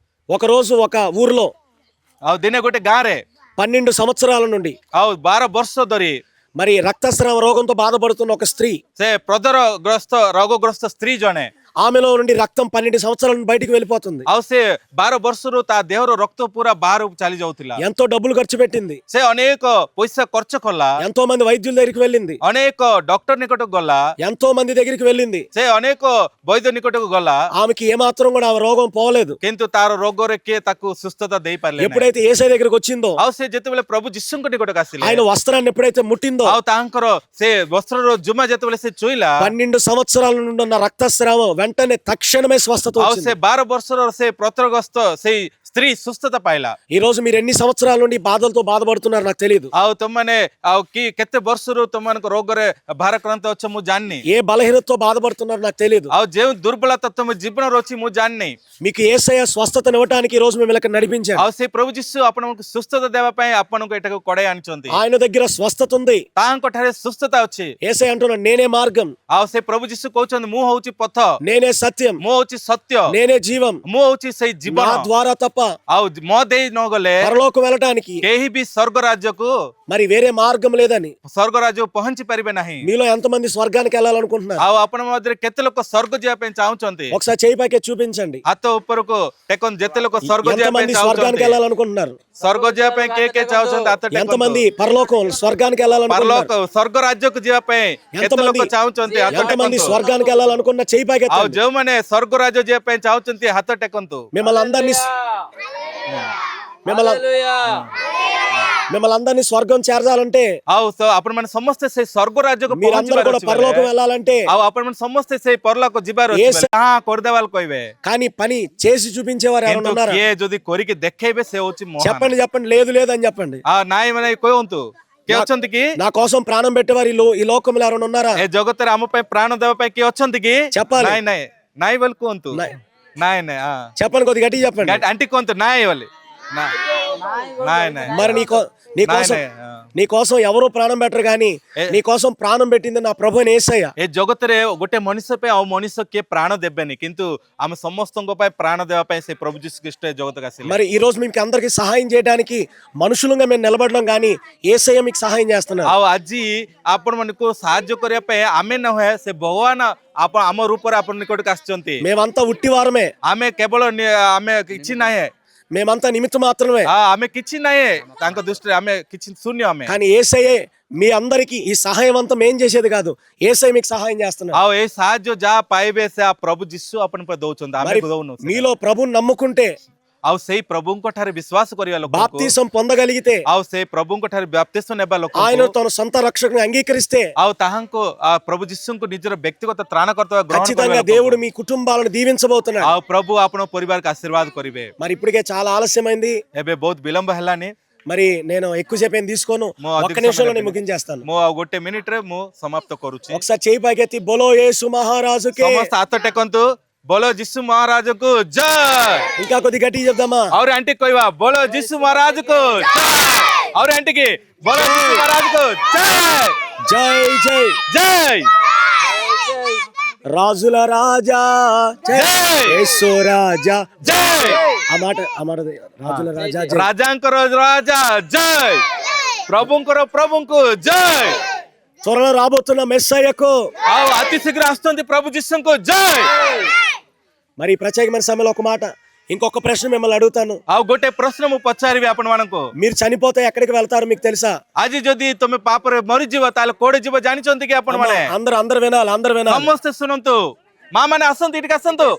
ఒక రోజు ఒక ఊర్లో ଆଉ ଦିନେ ଗୋଟେ ଗାଁରେ 12 సంవత్సరాల నుండి ଆଉ 12 ବର୍ଷ ଧରି మరి రక్తస్రావ రోగంతో బాధపడుతున్న ఒక స్త్రీ, ସେ ପ୍ରଦରଗ୍ରସ୍ତ ରୋଗଗ୍ରସ୍ତ ସ୍ତ୍ରୀ ଜଣେ, ఆమెలో నుండి రక్తం 12 సంవత్సరాల నుండి బయటికి వెళ్ళిపోతుంది. ଆଉ ସେ 12 ବର୍ଷରୁ ତା ଦେହର ରକ୍ତ ପୁରା ବାହାରକୁ ଚାଲି ଯାଉଥିଲା। ఎంతో డబ్బులు ఖర్చు పెట్టింది, ସେ ଅନେକ ପଇସା ଖର୍ଚ୍ଚ କଲା, ఎంతో మంది వైద్యుల దగ్గరికి వెళ్ళింది, ଅନେକ ଡକ୍ଟର ନିକଟକୁ ଗଲା, ఎంతో మంది దగ్గరికి వెళ్ళింది. ସେ ଅନେକ ବୈଦ୍ୟ ନିକଟକୁ ଗଲା, ఆమెకి ఏమాత్రం కూడా ఆ రోగం పోలేదు. କିନ୍ତୁ ତାର ରୋଗରେ କିଏ ତାକୁ ସୁସ୍ଥତା ଦେଇପାରିଲେ ନାହିଁ। ఎప్పుడైతే యేసయ్య దగ్గరికి వచ్చిందో, ଆଉ ସେ ଯେତେବେଳେ ପ୍ରଭୁ ଯୀଶୁଙ୍କ ନିକଟକୁ ଆସିଲେ, ఆయన వస్త్రాన్ని ఎప్పుడైతే ముట్టిందో, ଆଉ ତାଙ୍କର ସେ ବସ୍ତ୍ରର ଜୁମା ଯେତେବେଳେ ସେ ଛୁଇଁଲା, 12 సంవత్సరాల నుండి ఉన్న రక్తస్రావం వెంటనే తక్షణమే స్వస్థత ଆଉ వచ్చింది. ସେ 12 ବର୍ଷର ସେ ପ୍ରତ୍ୟଗ୍ରସ୍ତ ସେଇ ସ୍ତ୍ରୀ ସୁସ୍ଥତା ପାଇଲା। ఈ రోజు మీరు ఎన్ని సంవత్సరాల నుండి బాధలతో బాధపడుతున్నారు నాకు తెలియదు. ଆଉ ତମମାନେ ଆଉ କି କେତେ ବର୍ଷରୁ ତମମାନଙ୍କ ରୋଗରେ ଭାରାକ୍ରାନ୍ତ ଅଛ ମୁଁ ଜାଣିନି। ఏ బలహీనతతో బాధపడుతున్నారు నాకు తెలియదు. ଆଉ ଯେଉଁ ଦୁର୍ବଳତା ତମ ଜୀବନରେ ଅଛି ମୁଁ ଜାଣିନି। మీకు యేసయ్య స్వస్థతను ఇవ్వడానికి ఈ రోజు మేము ఇలా నడిపించాడు. ଆଉ ସେ ପ୍ରଭୁ ଯୀଶୁ ଆପଣଙ୍କୁ ସୁସ୍ଥତା ଦେବା ପାଇଁ ଆପଣଙ୍କୁ ଏଠାକୁ କଡ଼ାଇ ଆଣିଛନ୍ତି। ఆయన దగ్గర స్వస్థత ఉంది. ତାଙ୍କ ଠାରେ ସୁସ୍ଥତା ଅଛି। యేసయ్య అంటున్నాడు నేనే మార్గం, ଆଉ ସେ ପ୍ରଭୁ ଯୀଶୁ କହୁଛନ୍ତି ମୁଁ ହଉଛି ପଥ, నేనే సత్యం, ମୁଁ ହଉଛି ସତ୍ୟ, నేనే జీవం. ମୁଁ ହଉଛି ସେଇ నా ଜୀବନ। ద్వారా తప్ప ଆଉ ମୋ ଦେଇ ନ ଗଲେ పరలోకం వెళ్ళటానికి କେହି ବି ସ୍ୱର୍ଗ ରାଜ୍ୟକୁ మరి వేరే మార్గం లేదని. ସ୍ୱର୍ଗ ରାଜ୍ୟକୁ ପହଞ୍ଚି ପାରିବେ ନାହିଁ। మీలో ఎంతమంది స్వర్గానికి వెళ్ళాలనుకుంటున్నారు? ଆଉ ଆପଣ ମଧ୍ୟରେ କେତେ ଲୋକ ସ୍ୱର୍ଗ ଯିବା ପାଇଁ ଚାହୁଁଛନ୍ତି? ఒకసారి చేయి పైకి చూపించండి. ହାତ ଉପରକୁ ଟେକନ୍ତୁ। ଯେତେ ଲୋକ ସ୍ୱର୍ଗ ଯିବା ପାଇଁ ఎంతమంది స్వర్గానికి ଚାହୁଁଛନ୍ତି, వెళ్ళాలనుకుంటున్నారు? ସ୍ୱର୍ଗ ଯିବା ପାଇଁ କିଏ ଚାହୁଁଛନ୍ତି ହାତ ఎంతమంది ଟେକନ୍ତୁ। పరలోకం స్వర్గానికి వెళ్ళాలనుకుంటున్నారు? ପରଲୋକ ସ୍ୱର୍ଗ ରାଜ୍ୟକୁ ଯିବା ପାଇଁ କେତେ ଲୋକ ఎంతమంది ଚାହୁଁଛନ୍ତି ହାତ ఎంతమంది ଟେକନ୍ତୁ। స్వర్గానికి వెళ్ళాలనుకున్న చేయి పైకి ଆଉ ఎత్తండి. ଯେଉଁମାନେ ସ୍ୱର୍ଗ ରାଜ୍ୟ ଯିବା ପାଇଁ ଚାହୁଁଛନ୍ତି ହାତ ଟେକନ୍ତୁ। మిమ్మల్ని అందరినీ స్వర్గం చేర్చాలంటే, ଆଉ ଆପଣମାନେ ସମସ୍ତେ ସେଇ ସ୍ୱର୍ଗ ରାଜ୍ୟକୁ మీరందరూ ପହଞ୍ଚିବାର కూడా ଅଛି పరలోకం ବୋଲେ। వెళ్ళాలంటే, ଆଉ ଆପଣମାନେ ସମସ୍ତେ ସେଇ ପରଲୋକ ଯିବାର ଅଛି యేసు- ବୋଲେ ହଁ କରିଦେବାକୁ କହିବେ। కానీ పని చేసి చూపించేవారు ఎవరైనా କିନ୍ତୁ ఉన్నారా? କିଏ ଯଦି କରିକି ଦେଖେଇବେ ସେ ହଉଛି ମହାନ। చెప్పండి చెప్పండి. లేదు లేదు అని చెప్పండి. ନାଇଁ ମାନେ କୁହନ୍ତୁ କିଏ ଅଛନ୍ତି କି? నా కోసం ప్రాణం పెట్టేవారు ఈ లోకంలో ఎవరైనా ఉన్నారా? ଏ ଜଗତରେ ଆମ ପାଇଁ ପ୍ରାଣ ଦେବା ପାଇଁ କିଏ ଅଛନ୍ତି କି? చెప్పాలి. ନାଇଁ ନାଇଁ ନାଇଁ ବୋଲି କୁହନ୍ତୁ। ନାଇଁ. ନାଇଁ ନାଇଁ చెప్పండి, కొద్ది గట్టిగా చెప్పండి. ଆଣ୍ଟି କୁହନ୍ତୁ ନାଇଁ ବୋଲି। ନାଇଁ ନାଇଁ మరి నీ కోసం ఎవరు ప్రాణం పెట్టరు, కానీ నీ కోసం ప్రాణం పెట్టింది నా ప్రభు యేసయ్య. ଏ ଜଗତରେ ଗୋଟେ ମଣିଷ ପାଇଁ ଆଉ ମଣିଷ କିଏ ପ୍ରାଣ ଦେବେନି, କିନ୍ତୁ ଆମେ ସମସ୍ତଙ୍କ ପାଇଁ ପ୍ରାଣ ଦେବା ପାଇଁ ସେ ପ୍ରଭୁ ଯୀଶୁ ଖ୍ରୀଷ୍ଟ ଏ ଜଗତକୁ ଆସିଲେ। మరి ఈ రోజు మీకు అందరికి సహాయం చేయడానికి మనుషులుగా మేము నిలబడడం, కానీ యేసయ్య మీకు సహాయం చేస్తున్నారు. ଆଉ ଆଜି ଆପଣ ମାନଙ୍କୁ ସାହାଯ୍ୟ କରିବା ପାଇଁ ଆମେ ନୁହେଁ, ସେ ଭଗବାନ ଆମ ରୂପରେ ଆପଣ ନିକଟକୁ ଆସିଛନ୍ତି। మేమంతా ఉట్టివారమే, ଆମେ କେବଳ ଆମେ କିଛି ନାହିଁ, మేమంతా నిమిత్త మాత్రమే, ଆମେ କିଛି ନାହିଁ ତାଙ୍କ ଦୃଷ୍ଟିରେ ଆମେ କିଛି ଶୂନ୍ୟ। ଆମେ కానీ యేసయ్యే మీ అందరికి ఈ సహాయం అంతా మేం చేసేది కాదు, యేసయ్య మీకు సహాయం చేస్తున్నారు. ଆଉ ଏ ସାହାଯ୍ୟ ଯାହା ପାଇବେ ସେ ପ୍ରଭୁ ଯୀଶୁ ଆପଣ ପାଇଁ ଦଉଛନ୍ତି, ଆମେ మరి ଦଉନୁ। మీలో ప్రభుని నమ్ముకుంటే, ଆଉ ସେଇ ପ୍ରଭୁଙ୍କ ଠାରେ ବିଶ୍ୱାସ କରିବା ଲୋକ, బాప్తిసం పొందగలిగితే, ଆଉ ସେଇ ପ୍ରଭୁଙ୍କ ଠାରେ ବାପ୍ତିସ୍ମ ନେବା ଲୋକ, ఆయన తన సొంత రక్షకుని అంగీకరిస్తే, ଆଉ ତାହାଙ୍କୁ ପ୍ରଭୁ ଯୀଶୁଙ୍କୁ ନିଜର ବ୍ୟକ୍ତିଗତ ତ୍ରାଣକର୍ତ୍ତା ଗ୍ରହଣ ఖచ్చితంగా କରିବା దేవుడు మీ కుటుంబాలను దీవించబోతున్నాడు. ଆଉ ପ୍ରଭୁ ଆପଣଙ୍କ ପରିବାରକୁ ଆଶୀର୍ବାଦ କରିବେ। మరి ఇప్పటికే చాలా ఆలస్యమైంది, ଏବେ ବହୁତ ବିଳମ୍ବ ହେଲାନି, మరి నేను ఎక్కువసేపు ఏం తీసుకోను, ମୁଁ ଅଧିକ ఒక్క నిమిషంలో ସମୟ నేను ముగించేస్తాను. ମୁଁ ଆଉ ଗୋଟେ ମିନିଟରେ ମୁଁ ସମାପ୍ତ କରୁଛି। ఒకసారి చేయి పైకెత్తి బోలో యేసు మహారాజుకే, ସମସ୍ତେ ହାତ ଟେକନ୍ତୁ। ବୋଲୋ ଯୀଶୁ ମହାରାଜକୁ ଜୟ। ఇంకా కొద్ది గట్టిగా చెప్దామా? और आंटी कहवा बोलो यीशु महाराज को जय। और आंटी की बोलो यीशु महाराज को जय జై జై जय। రాజుల రాజా జై, జై. యేసు రాజా जय ఆ మాట రాజుల రాజా జై. राजांकर राजा जय, प्रभुंकर प्रभुंको जय। త్వరలో రాబోతున్న మెస్సయ్యకు, आओ अति शीघ्र आस्तुंदी प्रभु यीशु को जय। మరి ఈ ప్రత్యేకమైన సమయంలో ఒక మాట, ఇంకొక ప్రశ్న మిమ్మల్ని అడుగుతాను. आओ गोटे प्रश्न मु पचारिबी आपण मानको। మీరు చనిపోతే ఎక్కడికి వెళ్తారు మీకు తెలుసా? आज जदि तुमे पाप रे मरि जीव ताले कोडे जीव जानिचंती कि आपण माने? అందరు వినాలి, అందరు వినాలి, समस्त सुनंतु। మా माने आसंतु इटिक आसंतु।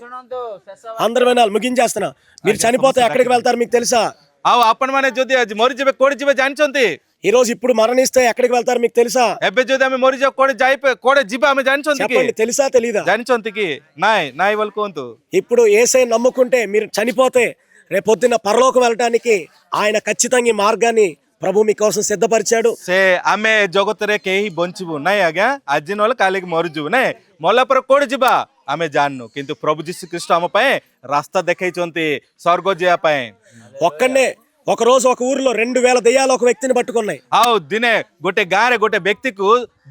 అందరు వినాలి. ముగించేస్తున్నా. మీరు చనిపోతే ఎక్కడికి వెళ్తారు మీకు తెలుసా? आओ आपण माने जदि आज मरि जीव कोडे जीव जानिचंती? ఈ రోజు ఇప్పుడు మరణిస్తే ఎక్కడికి వెళ్తారు మీకు తెలుసా? एबे जदि आमे मरि जाव कोडे जाई पे कोडे जीव आमे जानिचंती कि? చెప్పండి, తెలుసా తెలీదా? जानिचंती कि? नाय नाय बोल कोंतु। ఇప్పుడు యేసయ్య నమ్ముకుంటే మీరు చనిపోతే రేపొద్దున పరలోకం వెళ్ళటానికి ఆయన ఖచ్చితంగా ఈ మార్గాన్ని ప్రభు మీకోసం సిద్ధపరిచాడు. ସେ ଆମେ ଜଗତରେ କେହି ବଞ୍ଚିବୁ ନାଇଁ ଆଜ୍ଞା, ଆଜି ନହେଲେ କାଲିକି ମରିଯିବୁ ନାଇଁ, ମଲା ପରେ କୋଉଠି ଯିବା ଆମେ ଜାଣିନୁ, କିନ୍ତୁ ପ୍ରଭୁ ଯୀଶୁ ଖ୍ରୀଷ୍ଟ ଆମ ପାଇଁ ରାସ୍ତା ଦେଖେଇଛନ୍ତି ସ୍ୱର୍ଗ ଯିବା ପାଇଁ। ఒక్కడే ఒక రోజు ఒక ఊరిలో 2000 దెయ్యాలు ఒక వ్యక్తిని పట్టుకున్నాయి. ଆଉ ଦିନେ ଗୋଟେ ଗାଁରେ ଗୋଟେ ବ୍ୟକ୍ତିକୁ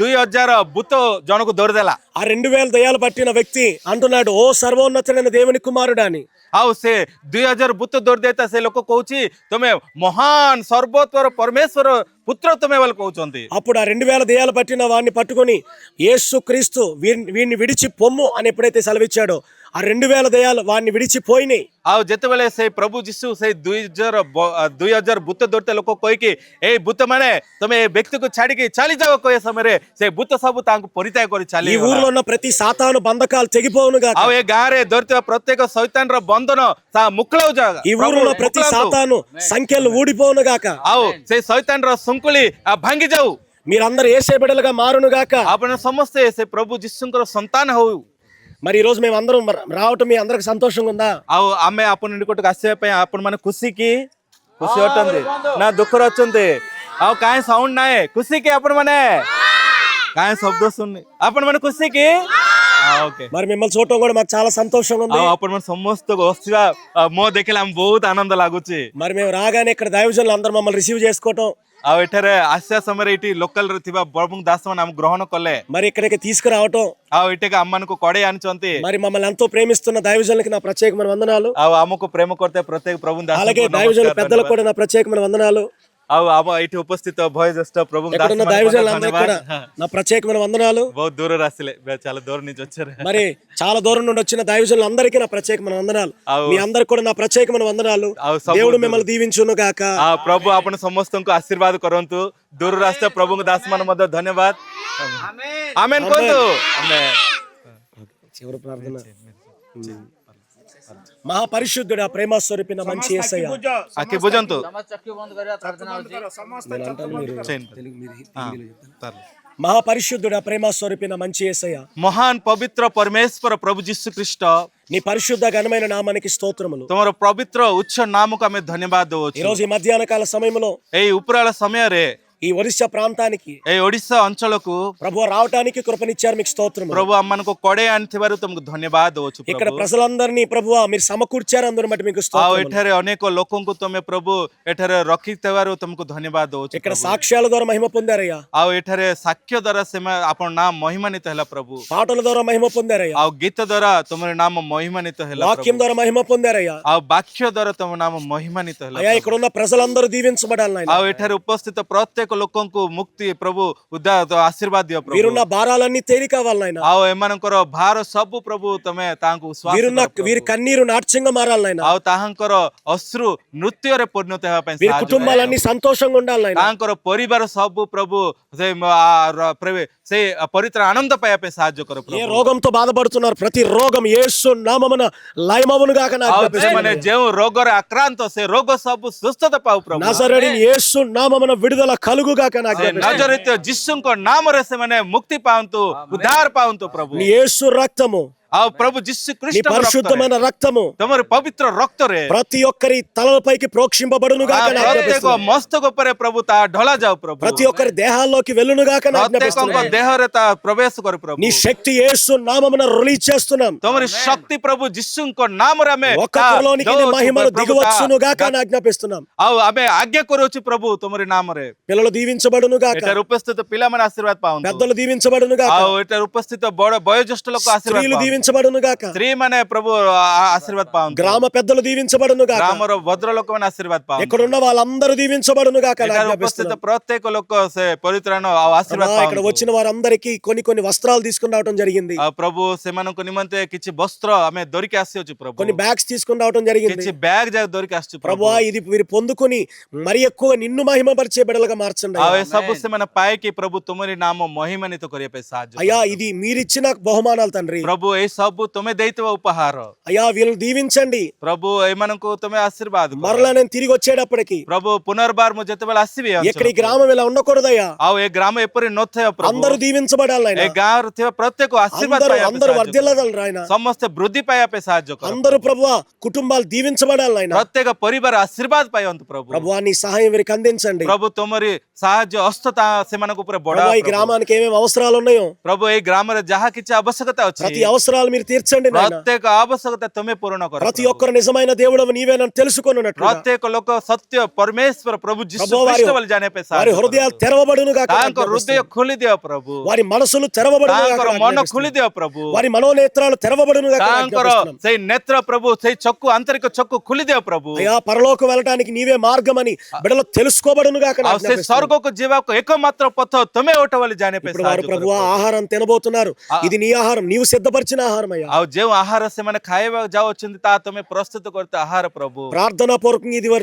2000 ଭୂତ ଜଣକୁ ଧରିଦେଲା। ఆ 2000 దెయ్యాలు పట్టిన వ్యక్తి అంటున్నాడు, ఓ సర్వోన్నతుడైన దేవుని కుమారుడా అని. ଆଉ ସେ 2000 ଭୂତ ଧରିଦେଇତା ସେ ଲୋକ କହୁଛି ତମେ ମହାନ ସର୍ବୋତ୍ତର ପରମେଶ୍ୱର పుత్ర తమే వాళ్ళు కౌచంది। అప్పుడు ఆ 2000 దెయ్యాలు పట్టిన వాడిని పట్టుకొని యేసు క్రీస్తు వీడిని విడిచి పొమ్ము అని ఎప్పుడైతే సెలవిచ్చాడో ఆ 2000 దెయ్యాలు వాడిని విడిచిపోయినాయి। ଆଉ ଯେତେବେଳେ ସେ ପ୍ରଭୁ ଯୀଶୁ ସେ 2000 ଭୂତ ଧରିତେ ଲୋକ କହିକି ଏଇ ଭୂତ ମାନେ ତମେ ଏ ବ୍ୟକ୍ତିକୁ ଛାଡିକି ଚାଲି ଯାଅ କହିବା ସମୟରେ ସେ ଭୂତ ସବୁ ତାଙ୍କୁ ପରିତ୍ୟାଗ କରି ଚାଲି ఈ ఊర్లో ఉన్న ప్రతి సాతాను బంధకాలు తెగిపోవును గాక। ଆଉ ଏ ଗାଁରେ ଧରିଥିବା ପ୍ରତ୍ୟେକ ଶୈତାନର ବନ୍ଧନ ତା ମୁକ୍ଳଉ ଯାଅ। ఈ ఊర్లో ప్రతి సాతాను సంఖ్యలు ఊడిపోవును గాక। ଆଉ ସେ ଶୈତାନର ଶୃଙ୍ଖଳି ଭାଙ୍ଗି ଯାଉ। మీరందరూ యేసే బిడ్డలుగా మారును గాక। ଆପଣ ସମସ୍ତେ ସେ ପ୍ରଭୁ ଯୀଶୁଙ୍କର ସନ୍ତାନ ହଉ। మరి ఈ రోజు మేము అందరం రావటం మీ అందరికి సంతోషంగా ఉందా? ଆଉ ଆମେ ଆପଣ ନିକଟକୁ ଆସିବା ପାଇଁ ଆପଣ ମାନେ ଖୁସି ଅଟନ୍ତି ନା ଦୁଃଖରେ ଅଛନ୍ତି? ଆଉ କାହିଁ ସାଉଣ୍ଡ ନାହିଁ? ଖୁସି କି ଆପଣ ମାନେ? କାହିଁ ଶବ୍ଦ ଶୁଣୁନି? ଆପଣ ମାନେ ଖୁସି କି? ఓకే మరి మిమ్మల్ని చూడటం కూడా మాకు చాలా సంతోషంగా ఉంది। ଆପଣ ମାନେ ସମସ୍ତଙ୍କୁ ବସିବା ମୋ ଦେଖିଲେ ଆମେ ବହୁତ ଆନନ୍ଦ ଲାଗୁଛି। మరి మేము రాగానే ఇక్కడ దైవజనులు అందరూ మమ్మల్ని రిసీవ్ చేసుకోవటం, ଆଉ ଏଠାରେ ଆସିବା ସମୟରେ ଏଠି ଲୋକାଲ ରେ ଥିବା ପ୍ରଭୁ ଦାସ ମାନେ ଆମକୁ ଗ୍ରହଣ କଲେ, మరి ఇక్కడికి తీసుకురావటం, ଆଉ ଏଠିకి ଆମମାନଙ୍କୁ କଡେଇ ଆଣିଛନ୍ତି। మరి మమ్మల్ని ఎంతో ప్రేమిస్తున్న దైవజనులకి నా ప్రత్యేకమైన వందనాలు। ଆଉ ଆମକୁ ପ୍ରେమ କରୁଥିବା ପ୍ରତ୍ୟେକ ପ୍ରଭୁ ଦାସ అలాగే దైవజనుల పెద్దలకు కూడా నా ప్రత్యేకమైన వందనాలు। ଆଉ ଆମ ଏଠି ଉପସ୍ଥିତ ଭୟଜ୍ୟେଷ୍ଠ ପ୍ରଭୁ ଦାସ ఇక్కడ ఉన్న దైవజనులందరికీ కూడా నా ప్రత్యేకమైన వందనాలు। ବହୁତ ଦୂରରୁ ଆସିଲେ, చాలా దూరం నుంచి వచ్చారు। మరి చాలా దూరం నుండి వచ్చిన దైవజనులందరికీ నా ప్రత్యేకమైన వందనాలు। మీ అందరికి కూడా నా ప్రత్యేకమైన వందనాలు। దేవుడు మిమ్మల్ని దీవించును గాక। ପ୍ରଭୁ ଆପଣ ସମସ୍ତଙ୍କୁ ଆଶୀର୍ବାଦ କରନ୍ତୁ। ଦୂରରୁ ଆସିଥିବା ପ୍ରଭୁଙ୍କ ଦାସ ମାନ ମଧ୍ୟ ଧନ୍ୟବାଦ। ଆମେନ୍ କୁହନ୍ତୁ। చివరి ప్రార్థన। మహాపరిశుద్ధుడా ప్రేమ స్వరూపిన మంచి యేసయ్య, ଆଖି ବୁଝନ୍ତୁ। ଚକ୍ଷୁ ବନ୍ଦ କରିବା ପ୍ରାର୍ଥନା ହଉଛି। మహాపరిశుద్ధుడా ప్రేమ స్వరూపిన మంచి యేసయ్య, ମହାନ ପବିତ୍ର ପରମେଶ୍ୱର ପ୍ରଭୁ ଯୀଶୁ ଖ୍ରୀଷ୍ଟ, నీ పరిశుద్ధ ఘనమైన నామానికి స్తోత్రములు। ତୁମର ପବିତ୍ର ଉଚ୍ଚ ନାମକୁ ଆମେ ଧନ୍ୟବାଦ ఈ ଦଉଛୁ। రోజు ఈ మధ్యాహ్న కాల సమయంలో ଏଇ ଉପରାଳ ସମୟରେ ఈ ఒరిస్సా ప్రాంతానికి ଏଇ ଓଡ଼ିଶା ଅଞ୍ଚଳକୁ ప్రభువు రావటానికి కృపనిచ్చారు, మీకు స్తోత్రములు। ପ୍ରଭୁ ଆମମାନଙ୍କୁ କଡେଇ ଆଣିଥିବାରୁ ତୁମକୁ ଧନ୍ୟବାଦ ଦଉଛୁ। ఇక్కడ ప్రజలందరినీ ప్రభువా మీరు సమకూర్చారు, అందరి బట్టి మీకు ଆଉ స్తోత్రములు। ଏଠାରେ ଅନେକ ଲୋକଙ୍କୁ ତୁମେ ପ୍ରଭୁ ଏଠାରେ ରଖିଥିବାରୁ ତୁମକୁ ଧନ୍ୟବାଦ ଦଉଛୁ। ఇక్కడ సాక్ష్యాల ద్వారా మహిమ పొందారయ్యా, ଆଉ ଏଠାରେ ସାକ୍ଷ୍ୟ ଦ୍ୱାରା ସେମାନେ ଆପଣ ନାମ ମହିମାନିତ ହେଲା ପ୍ରଭୁ। పాటల ద్వారా మహిమ పొందారయ్యా, ଆଉ ଗୀତ ଦ୍ୱାରା ତୁମର ନାମ ମହିମାନିତ ହେଲା వాక్యం ద్వారా మహిమ పొందారయ్యా। ଆଉ ବାକ୍ୟ ଦ୍ୱାରା ତୁମ ନାମ ମହିମାନିତ ହେଲା। అయ్యా ఇక్కడ ఉన్న ప్రజలందరూ దీవించబడాలి నాయనా। ଆଉ ଏଠାରେ ଉପସ୍ଥିତ ପ୍ରତ୍ୟେକ ଲୋକଙ୍କୁ ମୁକ୍ତି ପ୍ରଭୁ ଉଦ୍ଧାର ଆଶୀର୍ବାଦ ଦିଅ ପ୍ରଭୁ। వీరున్న భారాలన్నీ తేలిక అవ్వాలి నాయనా। ଆଉ ଏମାନଙ୍କର ଭାର ସବୁ ପ୍ରଭୁ ତମେ ତାଙ୍କୁ ଶ୍ୱାସ వీరున్న ଦିଅ ପ୍ରଭు। వీరి కన్నీరు నాట్యంగా మారాలి నాయనా। ଆଉ ତାହାଙ୍କର ଅଶ୍ରୁ ନୃତ୍ୟରେ ପରିଣତ ହେବା ପାଇଁ వీరి ସାହାଯ୍ୟ କର। కుటుంబాలన్నీ సంతోషంగా ఉండాలి నాయనా। ତାଙ୍କର ପରିବାର ସବୁ ପ୍ରଭୁ ସେ ପରିତ୍ର ଆନନ୍ଦ ପାଇବା ପାଇଁ ସାହାଯ୍ୟ କର ఏ ପ୍ରଭୁ। రోగంతో బాధపడుతున్నారు ప్రతి రోగం యేసు నామమున లయమవును గాక నా ଆଉ ସେମାନେ ଯେଉଁ ରୋଗରେ ଆକ୍ରାନ୍ତ ସେ ରୋଗ ସବୁ ସୁସ୍ଥତା ପାଉ ପ୍ରଭୁ। నజరేయుని యేసు నామమున విడుదల కలుగు గాక నా ନଜରିତ ଯୀଶୁଙ୍କ ନାମରେ ସେମାନେ ମୁକ୍ତି ପାଆନ୍ତୁ, ଉଦ୍ଧାର ପାଆନ୍ତୁ ପ୍ରଭୁ। నీ యేసు రక్తము, ଆଉ ପ୍ରଭୁ ଯୀଶୁ నీ ଖ୍ରୀଷ୍ଟ పరిశుద్ధమైన రక్తము ତମର పవిତ୍ର ରକ୍ତରେ ప్రతి ఒక్కరి తలలపైకి ప్రోక్షింపబడును గాక నా ପ୍ରତ୍ୟେକ ମସ୍ତକ ଉପରେ ପ୍ରଭୁ ତା ଢଳା ଯାଉ ପ୍ରଭୁ। ప్రతి ఒక్కరి దేహాల్లోకి వెళ్ళును గాక నా ପ୍ରତ୍ୟେକଙ୍କ ଦେହରେ ତା ପ୍ରବେଶ କରୁ ପ୍ରଭୁ। నీ శక్తి యేసు నామమున రిలీజ్ చేస్తున్నాం। ତମର ଶକ୍ତି ପ୍ରଭୁ ଯୀଶୁଙ୍କ ନାମରେ ଆମେ ఒక్కొక్కరిలోనికి నీ మహిమను దిగవచ్చును గాక అని ఆజ్ఞాపిస్తున్నాం। ଆଉ ଆମେ ଆଜ୍ଞା କରୁଛୁ ପ୍ରଭు ତମରି ନାମରେ। పిల్లలు దీవించబడును గాక, ଏଠାରେ ଉପସ୍ଥିତ ପିଲାମାନେ ଆଶୀର୍ବାଦ ପାଆନ୍ତୁ। పెద్దలు దీవించబడును గాక, ଆଉ ଏଠାରେ ଉପସ୍ଥିତ ବଡ ବୟୋଜ୍ୟେଷ୍ଠ ଲୋକ ଆଶୀର୍ବାଦ స్త్రీలు ପାଆନ୍ତୁ। దీవించబడును గాక, ସ୍ତ୍ରୀ ମାନେ ପ୍ରଭୁ ଆଶୀର୍ବାଦ ପାଆନ୍ତୁ। గ్రామ పెద్దలు దీవించబడును గాక, ଗ୍ରାମର ଭଦ୍ର ଲୋକମାନେ ଆଶୀର୍ବାଦ ପାଆନ୍ତୁ। ఇక్కడ ఉన్న వాళ్ళందరూ దీవించబడును గాక అని ଏଠାରେ ଉପସ୍ଥିତ ఆజ్ఞాపిస్తున్నాం। ପ୍ରତ୍ୟେକ ଲୋକ ସେ ପରିତ୍ରାଣ ଆଉ ଆଶୀର୍ବାଦ ఇక్కడ ପାଆନ୍ତୁ। వచ్చిన వారందరికీ కొన్ని వస్త్రాలు తీసుకుని రావడం జరిగింది, ଆଉ ପ୍ରଭୁ ସେମାନଙ୍କ ନିମନ୍ତେ କିଛି ବସ୍ତ୍ର ଆମେ ଧରିକି ଆସିଅଛୁ ପ୍ରଭୁ। కొన్ని బ్యాగ్స్ తీసుకుని రావడం జరిగింది। କିଛି ବ୍ୟାଗ ଯାକ ଧରିକି ଆସିଛୁ ପ୍ରଭୁ। ప్రభువా ఇది వీరు పొందుకొని మరి ఎక్కువ నిన్ను మహిమపరిచే బిడ్డలుగా మార్చండి ଆଉ అయ్యా। ଏ ସବୁ ସେମାନେ ପାଇକି ପ୍ରଭୁ ତୁମରି ନାମ ମହିମାନିତ କରିବା ପାଇଁ ସାହାଯ୍ୟ అయ్యా କର। ఇది మీరిచ్చిన బహుమానాలు తండ్రి, ପ୍ରଭୁ ଏଇ ସବୁ ତୁମେ ଦେଇଥିବା ଉପହାର అయ్యా వీళ్ళని దీవించండి. ପ୍ରଭୁ ଏମାନଙ୍କୁ ତୁମେ ଆଶୀର୍ବାଦ କର। మరలా నేను తిరిగి వచ్చేటప్పటికి ପ୍ରଭୁ పునర్ବାର ମୁଁ ଯେତେବେଳେ ଆସିବି ଏ ఇక్కడ ఈ ଅଞ୍ଚଳକୁ, గ్రామం ఇలా ఉండకూడదయ్యా. ଆଉ ଏ ଗ୍ରାମ ଏପରି ନଥାଏ ପ୍ରଭୁ। అందరూ దీవించబడాలి ଏ నాయనా. ଗାଁରେ ଥିବା ପ୍ରତ୍ୟେକ ଆଶୀର୍ବାଦ అందరూ ପାଇବା ପାଇଁ అందరూ ସାହାଯ୍ୟ କର। వర్ధిల్లాలి నాయన. ସମସ୍ତେ ବୃଦ୍ଧି ପାଇବା ପାଇଁ ସାହାଯ୍ୟ କର। అందరూ ప్రభువా కుటుంబాలు దీవించబడాలి నాయన. ପ୍ରତ୍ୟେକ ପରିବାର ଆଶୀର୍ବାଦ ପାଇନ୍ତୁ ପ୍ରଭୁ। ప్రభువా నీ సహాయం వీరికి అందించండి. ପ୍ରଭୁ ତୁମରି ସାହାଯ୍ୟ ହସ୍ତ ସେମାନଙ୍କ ଉପରେ ବଢାଅ ప్రభువా ఈ ପ୍ରଭు। గ్రామానికి ఏమేమి అవసరాలు ఉన్నాయో ପ୍ରଭୁ ଏଇ ଗ୍ରାମରେ ଯାହା କିଛି ଆବଶ୍ୟକତା ଅଛି ప్రతి అవసరాలు మీరు తీర్చండి నాయన. ପ୍ରତ୍ୟେକ ଆବଶ୍ୟକତା ତୁମେ ପୂରଣ କର ప్రతి ପ୍ରଭୁ। ఒక్కరు నిజమైన దేవుడవు నీవేనని తెలుసుకొనున్నట్లుగా ପ୍ରତ୍ୟେକ ଲୋକ ସତ୍ୟ ପରମେଶ୍ୱର ପ୍ରଭୁ ଯୀଶୁ ପ୍ରଭୁ ଖ୍ରୀଷ୍ଟ ବୋଲି ଜାଣିବା ପାଇଁ వారి ସାହାଯ୍ୟ హృదయాలు କର। తెరవబడును గాక. ତାଙ୍କ ହୃଦୟ ଖୋଲି ଦିଅ ପ୍ରଭୁ। వారి మనసులు తెరవబడును గాక. ତାଙ୍କର ମନ ଖୋଲି ଦିଅ ପ୍ରଭୁ। వారి మనోనేత్రాలు తెరవబడును గాక. ତାଙ୍କର ସେଇ ନେତ୍ର ପ୍ରଭୁ ସେଇ ଚକ୍ଷୁ ଆନ୍ତରିକ ଚକ୍ଷୁ ଖୋଲି ଦିଅ ପ୍ରଭୁ। అయ్యా పరలోకం వెళ్ళటానికి నీవే మార్గమని బిడ్డలు తెలుసుకోబడును గాక. ଆଉ ସେ ସ୍ୱର୍ଗକୁ ଯିବାକୁ ଏକମାତ୍ର ପଥ ତୁମେ ଓଟ ବୋଲି ଜାଣିବା ପାଇଁ ఇప్పుడు వారు ସାହାଯ୍ୟ କର ప్రభువా ఆహారం తినబోతున్నారు. ఇది నీ ఆహారం, నీవు సిద్ధపరిచిన ఆహారం అయ్యా. ଆଉ ଯେଉଁ ଆହାର ସେମାନେ ଖାଇବାକୁ ଯାଉଛନ୍ତି ତାହା ତୁମେ ପ୍ରସ୍ତୁତ କରିଥିବା ଆହାର ପ୍ରଭୁ। ప్రార్థనా పూర్వకంగా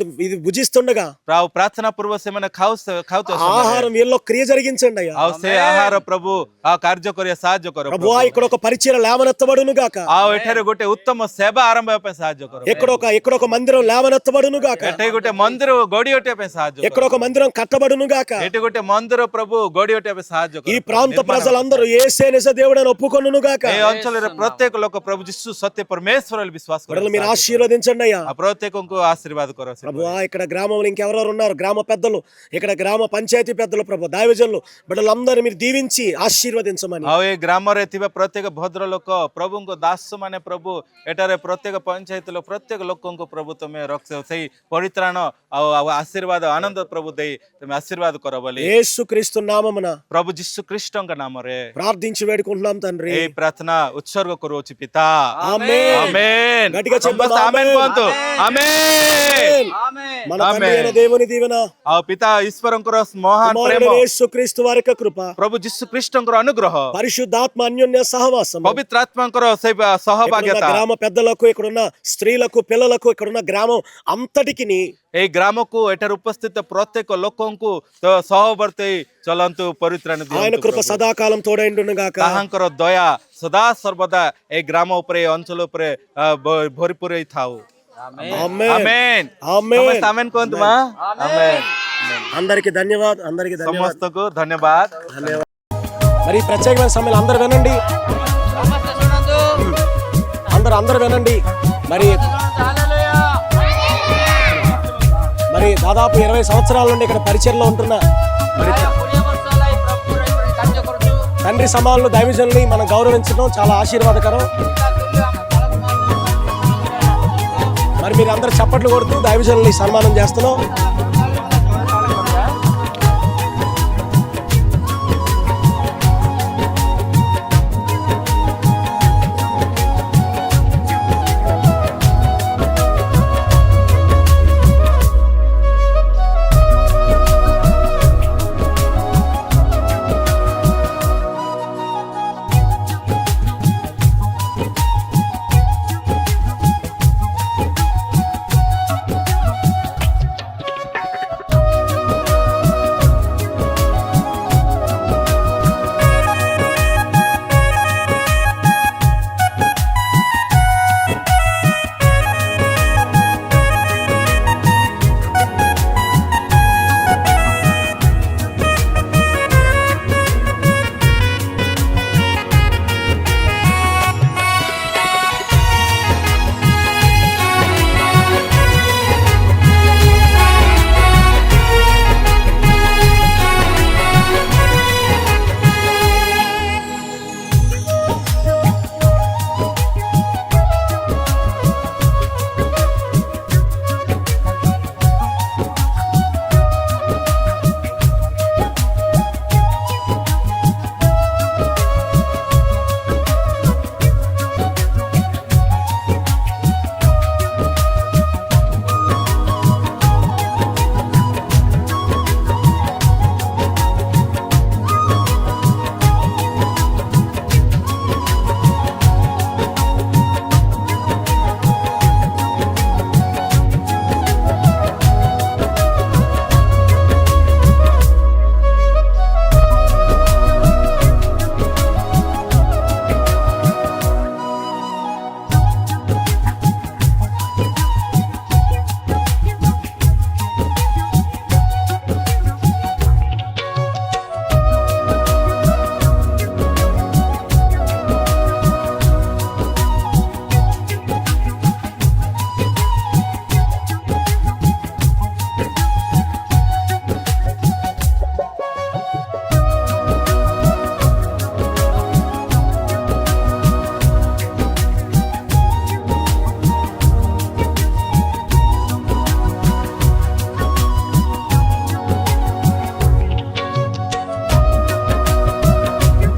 ఇది భుజిస్తుండగా ଆଉ ପ୍ରାର୍ଥନା ପୂର୍ବ ସେମାନେ ଖାଉଥିବା ఆహారం వీళ్ళలో క్రియ జరిగించండి అయ్యా. ଆଉ ସେ ଆହାର ପ୍ରଭୁ ଆଉ କାର୍ଯ୍ୟ କରିବା ସାହାଯ୍ୟ କର ପ୍ରଭୁ। ప్రభువా ఇక్కడ ఒక పరిచయ లేవనెత్తబడును గాక. ଆଉ ଏଠାରେ ଗୋଟେ ଉତ୍ତମ ସେବା ଆରମ୍ଭ ହେବା ପାଇଁ ସାହାଯ୍ୟ କର। ఇక్కడ ఒక మందిరం లేవనెత్తబడును గాక. ଏଠି ଗୋଟେ ମନ୍ଦିର ଗଢି ଉଠିବା ପାଇଁ ସାହାଯ୍ୟ କର। ఇక్కడ ఒక మందిరం కట్టబడును గాక. ଏଠି ଗୋଟେ ମନ୍ଦିର ପ୍ରଭୁ ଗଢି ఉଠିବା ପାଇଁ ସାହାଯ୍ୟ ఈ କର। ప్రాంత ప్రజలందరూ యేసే నిజ దేవుడని ఒప్పుకొనును గాక. ଏ ଅଞ୍ଚଳରେ ପ୍ରତ୍ୟେକ ଲୋକ ପ୍ରଭୁ ଯୀଶୁ ସତ୍ୟ ପରମేశ్వର ବୋଲି ବିଶ୍ୱାସ କର। బిడ్డలు మీరు ఆశీర్వదించండి అయ్యా. ଆଉ ପ୍ରତ୍ୟେକଙ୍କୁ ଆଶୀର୍ବାଦ କର। ప్రభువా ఇక్కడ గ్రామంలో ఇంకెవరెవరు ఉన్నారు, గ్రామ పెద్దలు, ఇక్కడ గ్రామ పంచాయతీ పెద్దలు, ప్రభు దైవజనులు, బిడ్డలందరూ మీరు దీవించి ఆశీర్వదించమని. ଆଉ ଏ ଗ୍ରାମରେ ଥିବା ପ୍ରତ୍ୟେକ ଭଦ୍ର ଲୋକ ପ୍ରଭୁଙ୍କ ଦାସ ମାନେ ପ୍ରଭୁ ଏଠାରେ ପ୍ରତ୍ୟେକ ପଞ୍ଚାୟତର ପ୍ରତ୍ୟେକ ଲୋକଙ୍କୁ ପ୍ରଭୁ ତୁମେ ରଖ ସେଇ ପରିତ୍ରାଣ ଆଉ ଆଶୀର୍ବାଦ ଆନନ୍ଦ ପ୍ରଭୁ ଦେଇ ତୁମେ ଆଶୀର୍ବାଦ କର ବୋଲି యేసుక్రీస్తు నామమున ପ୍ରଭୁ ଯୀଶୁ ଖ୍ରୀଷ୍ଟଙ୍କ ନାମରେ ప్రార్థించి వేడుకుంటున్నాం తండ్రి. ଏଇ ପ୍ରାର୍ଥନା ଉତ୍ସର୍ଗ କରୁଅଛି ପିତା। ఆమేన్. ఆమేన్। గట్టిగా చెప్దాం, ସମସ୍ତେ ଆମେନ୍ ఆమేన్. କୁହନ୍ତୁ। ఆమేన్। మన తండ్రి అయిన దేవుని దీవెన, ଆଉ ପିତା ଈଶ୍ୱରଙ୍କର ମହାନ ପ୍ରେମ, కుమారుడైన యేసుక్రీస్తు వారి యొక్క కృప, ପ୍ରଭୁ ଯୀଶୁ ଖ୍ରୀଷ୍ଟଙ୍କର ଅନୁଗ୍ରହ, పరిశుద్ధాత్మ అన్యోన్య సహవాసం ପବିତ୍ର ଆତ୍ମାଙ୍କର ସେଇ ఇక్కడున్న ସହଭାଗ୍ୟତା గ్రామ పెద్దలకు, ఇక్కడున్న స్త్రీలకు, పిల్లలకు, ఇక్కడున్న గ్రామం అంతటికి ଏଇ ଗ୍ରାମକୁ ଏଠାରେ ଉପସ୍ଥିତ ପ୍ରତ୍ୟେକ ଲୋକଙ୍କୁ ସହବର୍ତ୍ତୀ ଚଲନ୍ତୁ ପରିତ୍ରାଣ ఆయన ଦିଅନ୍ତୁ కృప ପ୍ରଭୁ। సదాకాలం తోడైండును గాక. ତାହାଙ୍କର ଦୟା ସଦା ସର୍ବଦା ଏଇ ଗ୍ରାମ ଉପରେ ଏଇ ଅଞ୍ଚଳ ଉପରେ ଭରିପୁର ଥାଉ। ఆమేన్. ଆମେନ୍। ఆమేన్. ସମସ୍ତେ ଆମେନ୍ କୁହନ୍ତୁ ମା। ଆମେନ୍। అందరికి ధన్యవాద్, అందరికి ధన్యవాద్. ସମସ୍ତଙ୍କୁ ଧନ୍ୟବାଦ। మరి ఈ ప్రత్యేకమైన సమయంలో అందరు వినండి, అందరు వినండి. మరి దాదాపు 20 సంవత్సరాల నుండి ఇక్కడ పరిచయంలో ఉంటున్న మరి తండ్రి సమానులు దైవజనుల్ని మనం గౌరవించడం చాలా ఆశీర్వాదకరం. మరి మీరు అందరు చప్పట్లు కొడుతూ దైవజనుల్ని సన్మానం చేస్తున్నాం.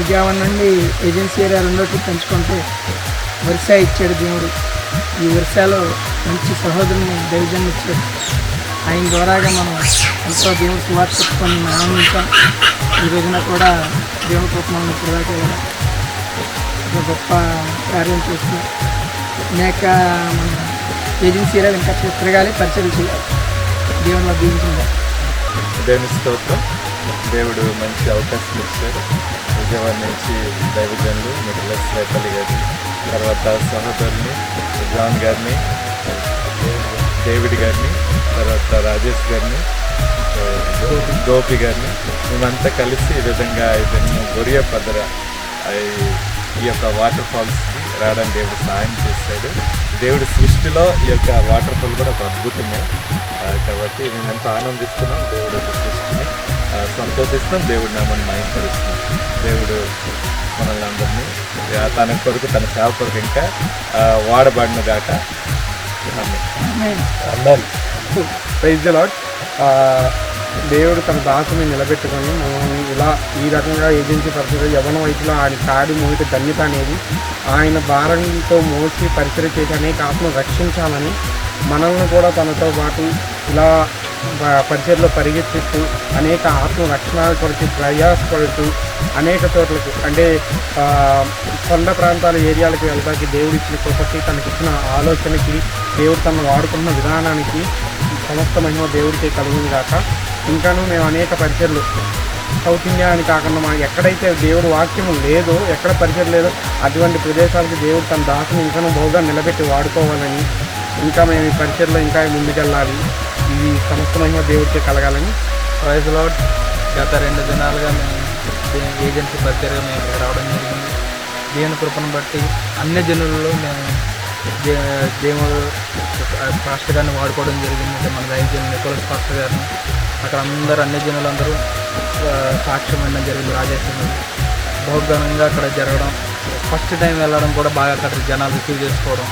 విజయవాడ నుండి ఏజెన్సీ ఏరియా 2వ ట్రిప్ పెంచుకుంటే ఒరిస్సా ఇచ్చాడు దేవుడు. ఈ ఒరిస్సాలో మంచి సహోదరుని దైవజన్ ఇచ్చాడు. ఆయన ద్వారాగా మనం ఎంతో దేవుడు సువార్త చెప్పుకొని ఆనందించాం. ఈ రోజున కూడా దేవుని కృప మనం ఇప్పుడు దాకా ఒక గొప్ప కార్యం చేస్తున్నాం. అనేక మన ఏజెన్సీ ఏరియాలు ఇంకా తిరగాలి, పరిచయం చేయాలి. దేవుని దీవించింది. దేవుని స్తోత్రం. దేవుడు మంచి అవకాశం ఇచ్చాడు. విజయవాడ నుంచి దైవజనులు మిడిలస్ రేపల్లి గారిని, తర్వాత సహోదరుని జాన్ గారిని, డేవిడ్ గారిని, తర్వాత రాజేష్ గారిని, గోపి గారిని, మేమంతా కలిసి ఈ విధంగా ఇతను గొరియా పదర ఈ యొక్క వాటర్ ఫాల్స్కి రావడానికి దేవుడు సహాయం చేశాడు. దేవుడి సృష్టిలో ఈ యొక్క వాటర్ ఫాల్ కూడా ఒక అద్భుతమే. కాబట్టి మేము ఎంతో ఆనందిస్తున్నాం. దేవుడు యొక్క సృష్టిని సంతోషిస్తున్నాం. దేవుడి నామాన్ని మహిమపరుస్తున్నాం. దేవుడు మనల్ని అందరినీ తన కొరకు, తన సేవ కొరకు ఇంకా వాడబడిన గాక. Praise the lord. దేవుడు తన దాసుని నిలబెట్టుకొని మనం ఇలా ఈ రకంగా ఏజెన్సీ పరిస్థితి యవ్వన వయసులో ఆయన కాడి మోయిట ధన్యత అనేది ఆయన భారంతో మోసి పరిచయం చేసి అనేక ఆత్మను రక్షించాలని మనల్ని కూడా తనతో పాటు ఇలా పరిచయలో పరిగెత్తిస్తూ అనేక ఆత్మ రక్షణ కొరకు ప్రయాసపడుతూ అనేక చోట్లకు అంటే కొండ ప్రాంతాల ఏరియాలకు వెళ్ళడానికి దేవుడు ఇచ్చిన కృపకి, తనకిచ్చిన ఆలోచనకి, దేవుడు తనను వాడుకున్న విధానానికి సమస్త మహిమ దేవుడికి కలుగును గాక. ఇంకాను మేము అనేక పరిచయలు సౌత్ ఇండియా అని కాకుండా మాకు ఎక్కడైతే దేవుడు వాక్యం లేదో, ఎక్కడ పరిచయం లేదో అటువంటి ప్రదేశాలకు దేవుడు తన దాసుని ఇంకాను బహుగా నిలబెట్టి వాడుకోవాలని, ఇంకా మేము ఈ పరిచయలో ఇంకా ముందుకెళ్ళాలి, ఇది సమస్త మహిమ దేవుడికి కలగాలని. Praise lord. గత 2 దినాలుగా మేము ఏజెన్సీ పరిచర్గా మేము ఇక్కడ రావడం జరిగింది. దేవుని కృపను బట్టి అన్ని జనులలో మేము దేవుడు పాస్టర్ గారిని వాడుకోవడం జరిగింది. అంటే మన దైవజనులు నికోలస్ పాస్టర్ గారిని అక్కడ అన్ని జనులందరూ సాక్ష్యం వినడం జరిగింది. రాజేశ్వరి బహుఘనంగా అక్కడ జరగడం, ఫస్ట్ టైం వెళ్ళడం కూడా బాగా అక్కడ జనాలు రిసీవ్ చేసుకోవడం,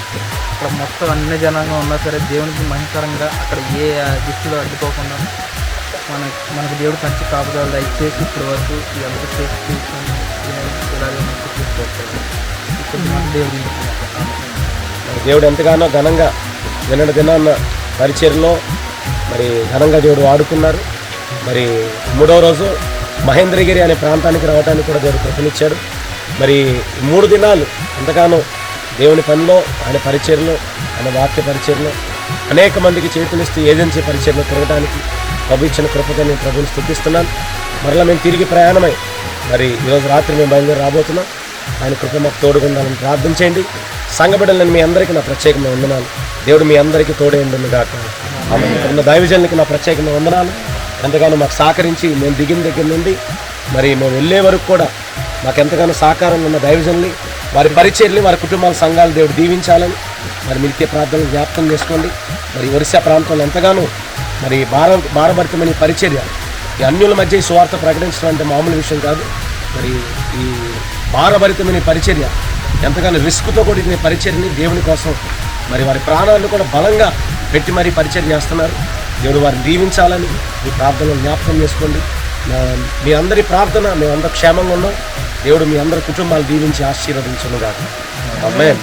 అక్కడ మొత్తం అన్ని జనాంగం ఉన్నా సరే దేవునికి మహిమకరంగా అక్కడ ఏ దిశలో అడ్డుకోకుండా మనకు దేవుడు మంచి కాపుదలు దయచేసి ఇప్పటి వరకు ఎంత చేసి తీసుకొని ఇలాగే తీసుకొచ్చాడు. దేవుడు ఎంతగానో ఘనంగా దినాన్న పరిచర్లో మరి ఘనంగా దేవుడు వాడుకున్నారు. మరి 3వ రోజు మహేంద్రగిరి అనే ప్రాంతానికి రావడానికి కూడా దేవుడు కృపనిచ్చాడు. మరి 3 దినాలు ఎంతగానో దేవుని పనిలో, ఆయన పరిచర్లో, ఆయన వాక్య పరిచర్లో అనేక మందికి చేతులిస్తూ ఏజెన్సీ పరిచర్లో తిరగడానికి ప్రభు ఇచ్చిన కృపతో నేను ప్రభుని స్తుతిస్తున్నాను. మరలా మేము తిరిగి ప్రయాణమై మరి ఈరోజు రాత్రి మేము బయలుదేరి రాబోతున్నాం. ఆయన కృప మాకు తోడుగా ఉండాలని ప్రార్థన చేయండి. సంఘబిడ్డలను మీ అందరికీ నా ప్రత్యేకమైన వందనాలు. దేవుడు మీ అందరికీ తోడే ఉండును గాక. ఉన్న దైవజనులకి నా ప్రత్యేకమైన వందనాలు. ఎంతగానో మాకు సహకరించి మేము దిగిన దగ్గర నుండి మరి మేము వెళ్ళే వరకు కూడా మాకు ఎంతగానో సహకారంగా ఉన్న దైవజనుల్ని, వారి పరిచర్ని, వారి కుటుంబాల సంఘాలు దేవుడు దీవించాలని మరి నిత్య ప్రార్థనలు జ్ఞాపకం చేసుకోండి. మరి ఒరిస్సా ప్రాంతంలో ఎంతగానో మరి భారభరితమైన పరిచర్య, ఈ అన్యుల మధ్య ఈ సువార్త ప్రకటించడం అంటే మామూలు విషయం కాదు. మరి ఈ భారభరితమైన పరిచర్య ఎంతగానో రిస్క్తో కూడిన పరిచర్ని దేవుని కోసం మరి వారి ప్రాణాలను కూడా బలంగా పెట్టి మరీ పరిచర్య చేస్తున్నారు. దేవుడు వారిని దీవించాలని మీ ప్రార్థనలు జ్ఞాపకం చేసుకోండి. మీ అందరి ప్రార్థన మేమందరూ క్షేమంగా ఉన్నాం. దేవుడు మీ అందరి కుటుంబాలు దీవించి ఆశీర్వదించును గాక. ఆమేన్.